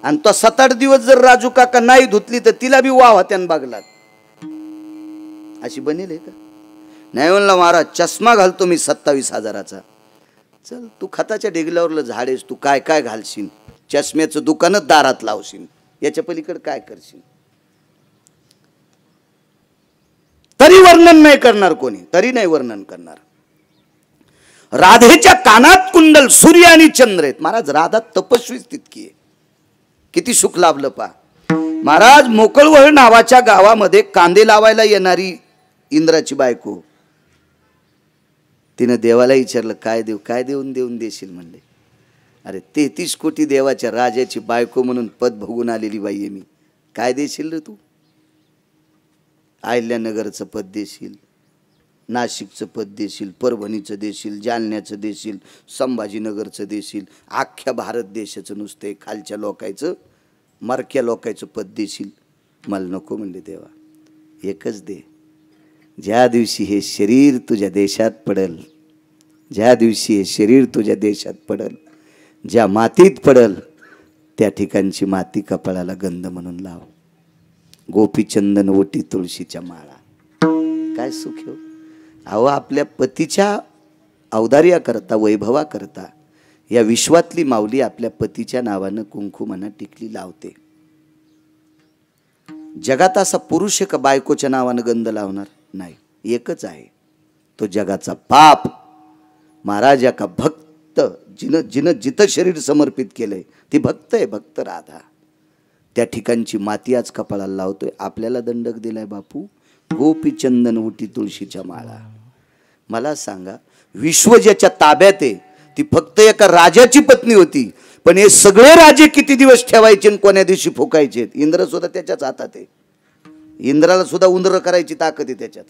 आणि तो 7-8 दिवस जर राजू काका नाही धुतली तर तिला बी वाव होत्यान बागलात. अशी बनेल आहे का? नाही म्हणला महाराज चष्मा घालतो मी 27,000चा. चल तू खताच्या ढेगल्यावरलं झाडेस, तू काय काय घालशील, चष्म्याचं दुकानच दारात लावशील, याच्या पलीकडे काय करशील? तरी वर्णन नाही करणार कोणी, तरी नाही वर्णन करणार. राधेच्या कानात कुंडल, सूर्य आणि चंद्र आहेत. महाराज राधा तपस्वीच तितकी आहे, किती सुख लाभलं पा. महाराज मोकळवळ नावाच्या गावामध्ये कांदे लावायला येणारी इंद्राची बायको, तिनं देवाला विचारलं काय देऊ, काय देऊन देशील म्हणले. अरे 33 कोटी देवाच्या राजाची बायको म्हणून पद भोगून आलेली बाई आहे मी, काय देशील रे तू? अहिल्यानगरचं पद देशील, नाशिकचं पद देशील, परभणीचं देशील, जालन्याचं देशील, संभाजीनगरचं देशील, अख्ख्या भारत देशाचं नुसते खालच्या लोकायचं, मरक्या लोकायचं पद देशील. मला नको म्हणले देवा, एकच दे. ज्या दिवशी हे शरीर तुझ्या देशात पडल, ज्या दिवशी हे शरीर तुझ्या देशात पडल, ज्या मातीत पडल त्या ठिकाणची माती कपाळाला गंध म्हणून लाव. गोपीचंदन ओटी तुळशीच्या माळा. काय सुख हो. अहो आपल्या पतीच्या औदार्याकरता, वैभवाकरता या विश्वातली माऊली आपल्या पतीच्या नावानं कुंकुमाना टिकली लावते. जगात असा पुरुष का बायकोच्या नावानं गंध लावणार नाही, एकच आहे तो जगाचा पाप. महाराज का भक्त जिथं शरीर समर्पित केलंय ती भक्त आहे, भक्त राधा. त्या ठिकाणची माती आज कपाळाला लावतोय. आपल्याला दंडक दिलाय बापू, गोपीचंदन उटी तुळशीच्या माळा. मला सांगा, विश्व ज्याच्या ताब्यात आहे ती फक्त एका राजाची पत्नी होती, पण हे सगळे राजे किती दिवस ठेवायचे आणि कोण्या दिवशी फुकायचे? इंद्र सुद्धा त्याच्याच हातात आहे. इंद्राला सुद्धा उंदर करायची ताकद आहे त्याच्यात,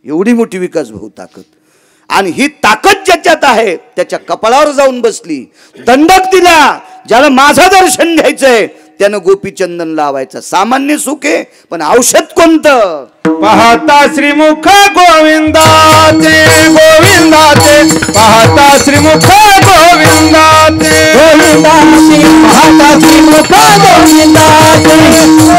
एवढी मोठी विकास भाऊ ताकद. आणि ही ताकद ज्याच्यात आहे त्याच्या कपाळावर जाऊन बसली, दंडक दिला. ज्याला माझं दर्शन घ्यायचंय त्यानं गोपीचंदन लावायचं. सामान्य सुख आहे, पण औषध कोणतं? पाहता श्रीमुख गोविंदाचे, गोविंदाचे पाहता श्रीमुख गोविंदाचे, गोविंदाचे पाहता श्रीमुख गोविंदाचे,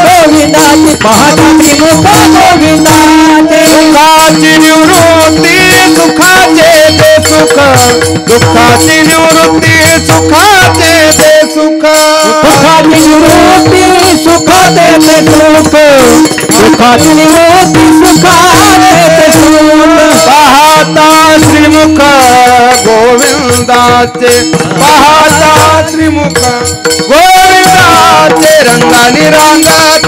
गोविंदाचे पाहता श्रीमुख गोविंदाचे. सुखाची निवृत्ती सुखाचे ते सुख, दुःखाची निवृत्ती सुखाचे ते सुख, सुखाची निवृत्ती सुखाचे ते सुख, सुखाची निवृत्ती सुखाचे ते सुख. पाहता श्रीमुख गोविंदाचे, पाहता श्रीमुख गोविंदाचे. रंगानी रांगत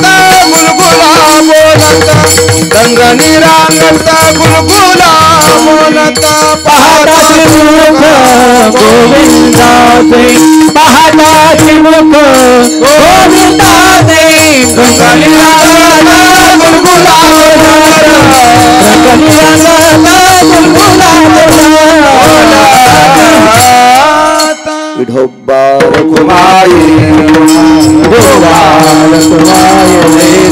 गुलगुला बोलत, रंगानी रांगत गुलगुला बोलत. पाहता श्रीमुख गोविंदाचे, पाहता श्रीमुख गोविंदाचे. रंगानी रांगत गुलगुला बोलत, रंगानी रांगत गुलगुला बोलत. विठोबा रखुमाई, विठोबा रखुमाई.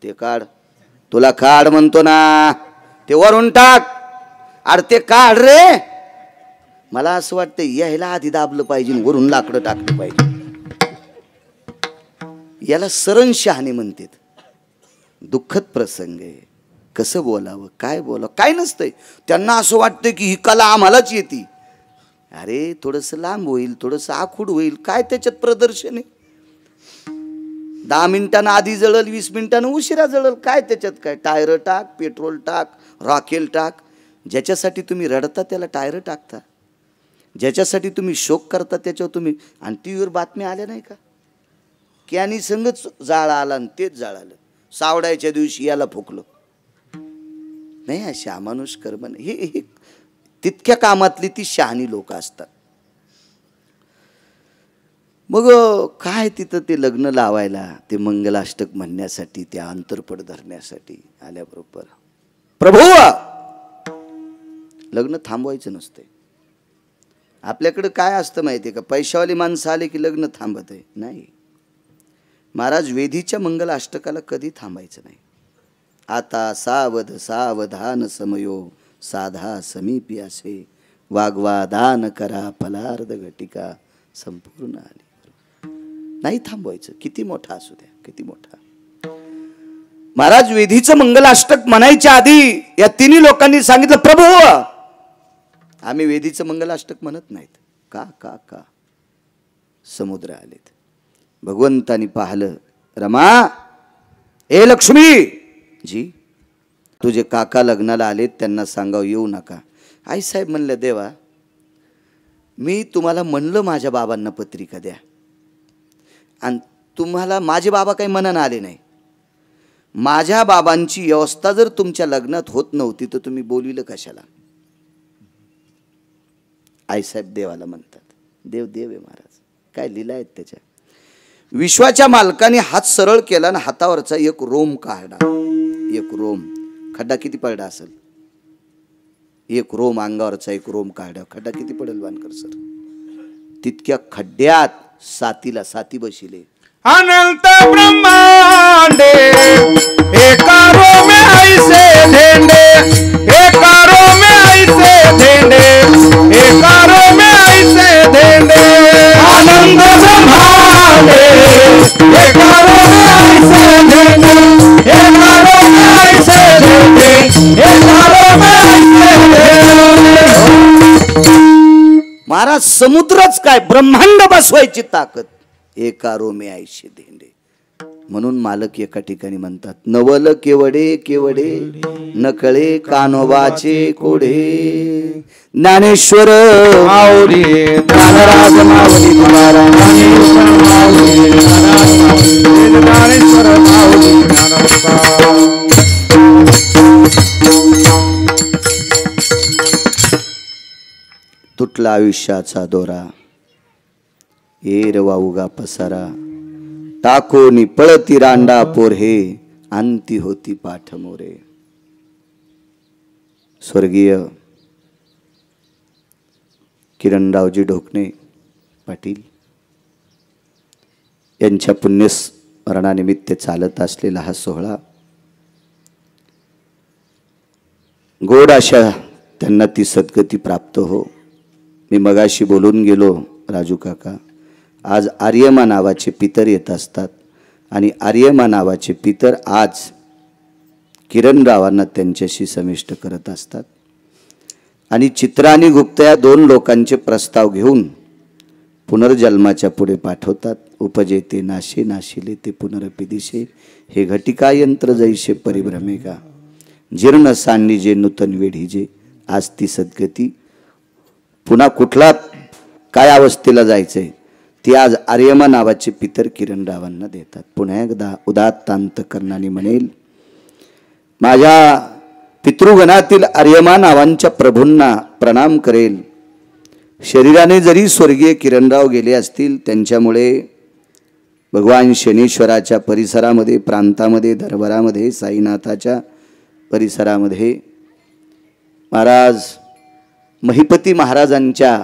ते काढ, तुला काढ म्हणतो ना, ते वरून टाक. अरे ते काढ रे. मला असं वाटतं यायला आधी दाबलं पाहिजे, वरून लाकडं टाकलं पाहिजे. याला सरण शहाणे म्हणतात. दुःखद प्रसंग आहे. कसं बोलावं, काय बोलावं, काय नसतंय. त्यांना असं वाटतं की ही कला आम्हालाच येते. अरे थोडंसं लांब होईल, थोडंसं आखूड होईल, काय त्याच्यात प्रदर्शन आहे. 10 मिनिटांनं आधी जळल, 20 मिनिटांनं उशिरा जळल, काय त्याच्यात काय. टायर टाक, पेट्रोल टाक, रॉकेल टाक. ज्याच्यासाठी तुम्ही रडता त्याला टायर टाकता. ज्याच्यासाठी तुम्ही शोक करता त्याच्यावर तुम्ही. आणि टी व्हीवर बातम्या आल्या नाही का, की आणि संगच जाळ आला आणि तेच जाळालं. सावडायच्या दिवशी याला फुकलं नाही. अशी अमानुष कर्म नाही. हे तितक्या कामातली ती शहाणी लोक असतात. मग काय तिथं ते लग्न लावायला, ते मंगलाष्टक म्हणण्यासाठी, त्या अंतरपट धरण्यासाठी आल्याबरोबर प्रभू लग्न थांबवायचं नसतंय. आपल्याकडे काय असतं माहिती आहे का, पैशावाली माणसं आले की लग्न थांबत आहे. नाही महाराज, वेदीच्या मंगलाष्टकाला कधी थांबायचं नाही. आता सावध सावधान समयो साधा समीपी असे, वागवा दान करा फलार्ध घटिका संपूर्ण आली. नाही थांबवायचं, किती मोठा असू द्या, किती मोठा. महाराज वेदीचं मंगलाष्टक म्हणायच्या आधी या तिन्ही लोकांनी सांगितलं, प्रभू आम्ही वेदीचं मंगलाष्टक म्हणत नाहीत. का का का. समुद्र आलेत. भगवंतानी पाहिलं, रमा ए लक्ष्मी जी, तुझे काका लग्नाला आलेत, त्यांना सांगाव येऊ नका. आईसाहेब म्हणलं, देवा मी तुम्हाला म्हणलं माझ्या बाबांना पत्रिका द्या, आणि तुम्हाला माझे बाबा काही मनानं आले नाही. माझ्या बाबांची व्यवस्था जर तुमच्या लग्नात होत नव्हती तर तुम्ही बोलविलं कशाला. आईसाहेब देवाला म्हणतात. देव देव आहे महाराज, काय लीला आहेत त्याच्या. विश्वाच्या मालकाने हात सरळ केला आणि हातावरचा एक रोम काढला. एक रोम, खड्डा किती पडला असेल. एक रोम, अंगावरचा एक रोम काढला. खड्डा किती पडेल वानकर सर. तितक्या खड्ड्यात सातीला साती बशिले. अनंत ब्रह्मांडे एका रोमे ऐसे धेंडे, एका रोमे ऐसे धेंडे, एका रोमे ऐसे धेंडे. अनंत ब्रह्मांडे एका रोमे ऐसे धेंडे, एका रोमे ऐसे धेंडे, एका रोमे ऐसे धेंडे. महाराज समुद्रच काय, ब्रह्मांड बसवायची ताकद एका रोमे ऐशे धेंडे. म्हणून मालक एका ठिकाणी म्हणतात, नवल केवडे केवडे नकळे कानोबाचे कोढे. ज्ञानेश्वर माऊली ज्ञानराज माऊली तुकाराम, ज्ञानेश्वर माऊली ज्ञानराज. तुटला आयुष्याचा दोरा, एर वाऊगा पसारा, टाकोनी पळती रांडा पोरहे, अंती होती पाठ मोरे. स्वर्गीय किरणरावजी ढोकणे पाटील यांच्या पुण्यस्मरणानिमित्त चालत असलेला हा सोहळा, गोड अशा त्यांना ती सद्गती प्राप्त हो. मी मगाशी बोलून गेलो राजू काका, आज आर्यमा नावाचे पितर येत असतात आणि आर्यमा नावाचे पितर आज किरणरावांना त्यांच्याशी समिष्ट करत असतात. आणि चित्रा आणि गुप्ता या 2 लोकांचे प्रस्ताव घेऊन पुनर्जन्माच्या पुढे पाठवतात. उपजेते नाशे नाशिले ते पुनरपि दिशे, हे घटिका यंत्र जैसे परिभ्रमे का, जीर्ण सांडीजे नूतन वेढीजे. आज ती सद्गती पुन्हा कुठला काय अवस्थेला जायचंय ती आज आर्यमा नावाचे पितर किरणरावांना देतात. पुन्हा एकदा उदात्त अंतकरणाने म्हणेल, माझ्या पितृगणातील आर्यमा नावांच्या प्रभूंना प्रणाम करेल. शरीराने जरी स्वर्गीय किरणराव गेले असतील, त्यांच्यामुळे भगवान शनीश्वराच्या परिसरामध्ये, प्रांतामध्ये, दरबारामध्ये, साईनाथाच्या परिसरामध्ये महाराज महिपती महाराजांच्या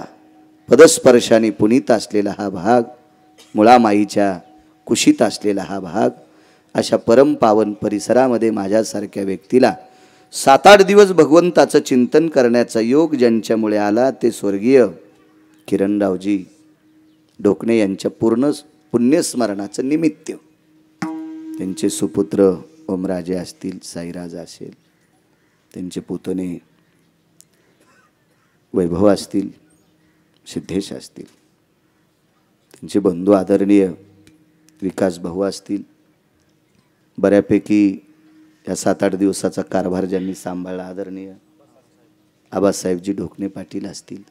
पदस्पर्शाने पुनीत असलेला हा भाग, मुळामाईच्या कुशीत असलेला हा भाग अशा परम पावन परिसरामध्ये माझ्यासारख्या व्यक्तीला 7-8 दिवस भगवंताचं चिंतन करण्याचा योग ज्यांच्यामुळे आला ते स्वर्गीय किरणरावजी ढोकणे यांच्या पूर्ण पुण्यस्मरणाचं निमित्त. त्यांचे सुपुत्र ओमराजे असतील, साईराज असेल, त्यांचे पुतणे वैभव असतील, सिद्धेश असतील, त्यांचे बंधू आदरणीय विकास भाऊ असतील. बऱ्यापैकी या 7-8 दिवसाचा कारभार ज्यांनी सांभाळला आदरणीय आबासाहेबजी ढोकणे पाटील असतील.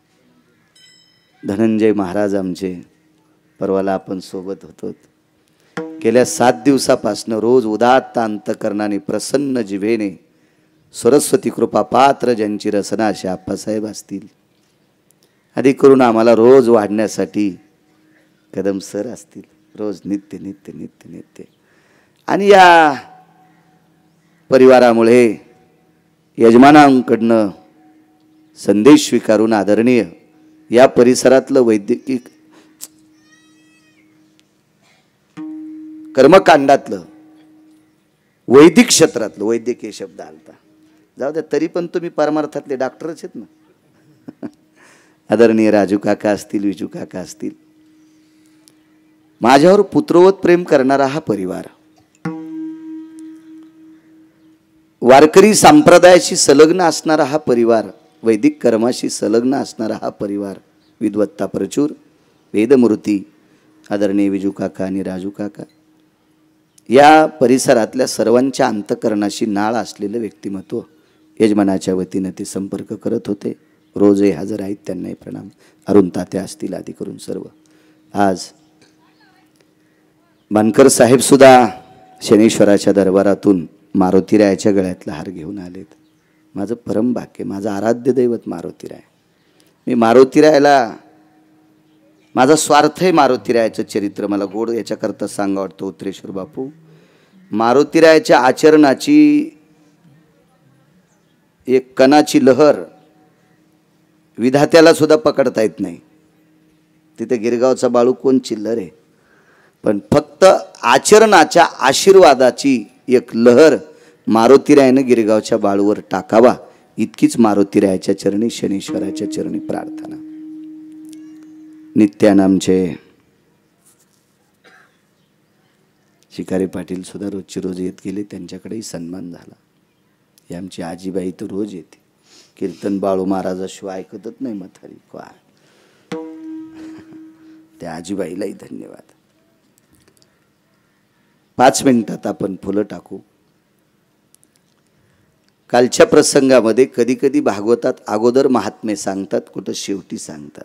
धनंजय महाराज आमचे, परवाला आपण सोबत होतो. गेल्या 7 दिवसापासून रोज उदात्त अंतकरणाने प्रसन्न जिभेने सरस्वती कृपा पात्र ज्यांची रचना असे आप्पासाहेब असतील. अधिक करून आम्हाला रोज वाढण्यासाठी कदम सर असतील. रोज नित्य नित्य नित्य नित्य. आणि या परिवारामुळे यजमानांकडनं संदेश स्वीकारून आदरणीय या परिसरातलं वैद्यकीय कर्मकांडातलं वैदिक क्षेत्रातलं वैद्यकीय शब्द आलता. जाऊ द्या, तरी पण तुम्ही परमार्थातले डॉक्टरच आहेत ना. आदरणीय राजू काका असतील, विजू काका असतील. माझ्यावर पुत्रवत प्रेम करणारा हा परिवार, वारकरी संप्रदायाशी संलग्न असणारा हा परिवार, वैदिक कर्माशी संलग्न असणारा हा परिवार, विद्वत्ता प्रचूर, वेदमूर्ती आदरणीय विजू काका आणि राजू काका, या परिसरातल्या सर्वांच्या अंतकरणाशी नाळ असलेलं व्यक्तिमत्व यजमानाच्या वतीनं ते संपर्क करत होते. रोजही हजर आहेत, त्यांनाही प्रणाम. अरुण तात्या असतील आदी करून सर्व. आज बनकर साहेब सुद्धा शनीश्वराच्या दरबारातून मारुतीरायाच्या गळ्यातला हार घेऊन आलेत. माझं परम भाग्य, माझं आराध्य दैवत मारुतीराय. मी मारुतीरायाला, माझा स्वार्थ आहे मारुतीरायाचं चरित्र मला गोड याच्याकरता सांगा वाटतं. उत्तरेश्वर बापू, मारुतीरायाच्या आचरणाची एक कणाची लहर विधात्याला सुद्धा पकडता येत नाही. तिथे गिरगावचा बाळू कोण चिल्लर आहे, पण फक्त आचरणाच्या आशीर्वादाची एक लहर मारुतीरायानं गिरगावच्या बाळूवर टाकावा, इतकीच मारुतीरायाच्या चरणी, शनीश्वराच्या चरणी प्रार्थना. नित्यानामचे शिकारी पाटील सुद्धा रोजची रोज येत गेले, त्यांच्याकडेही सन्मान झाला. ही आमची आजीबाई तर रोज येते. कीर्तन बाळू महाराजाशिवाय ऐकतच नाही म्हातारी काय. त्या आजीबाईलाही धन्यवाद. 5 मिनिटात आपण फुलं टाकू. कालच्या प्रसंगामध्ये कधी कधी भागवतात अगोदर महात्मे सांगतात, कुठं शेवटी सांगतात.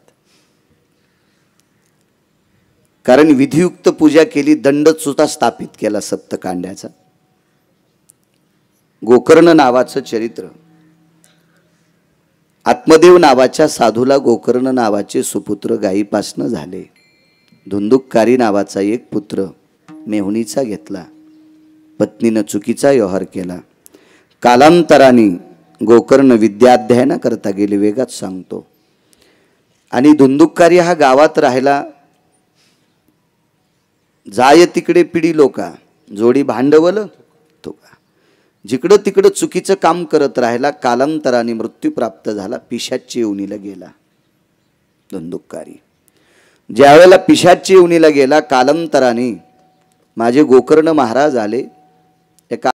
कारण विधियुक्त पूजा केली, दंड सुद्धा स्थापित केला सप्तकांड्याचा. गोकर्ण नावाचं चरित्र, आत्मदेव नावाच्या साधूला गोकर्ण नावाचे सुपुत्र गायीपासनं झाले. धुंदुककारी नावाचा एक पुत्र मेहुणीचा घेतला. पत्नीनं चुकीचा व्यवहार केला. कालांतराने गोकर्ण विद्याध्ययना करता गेले, वेगात सांगतो. आणि धुंदुककारी हा गावात राहिला. जाय तिकडे पिढी लोका, जोडी भांडवल तो का. जिकडं तिकडं चुकीचं काम करत राहिला. कालांतराने मृत्यू प्राप्त झाला. पिशाच्ची योनीला गेला धुंदुककारी. ज्यावेळेला पिशाच्ची योनीला गेला, कालांतराने माझे गोकर्ण महाराज आले. एका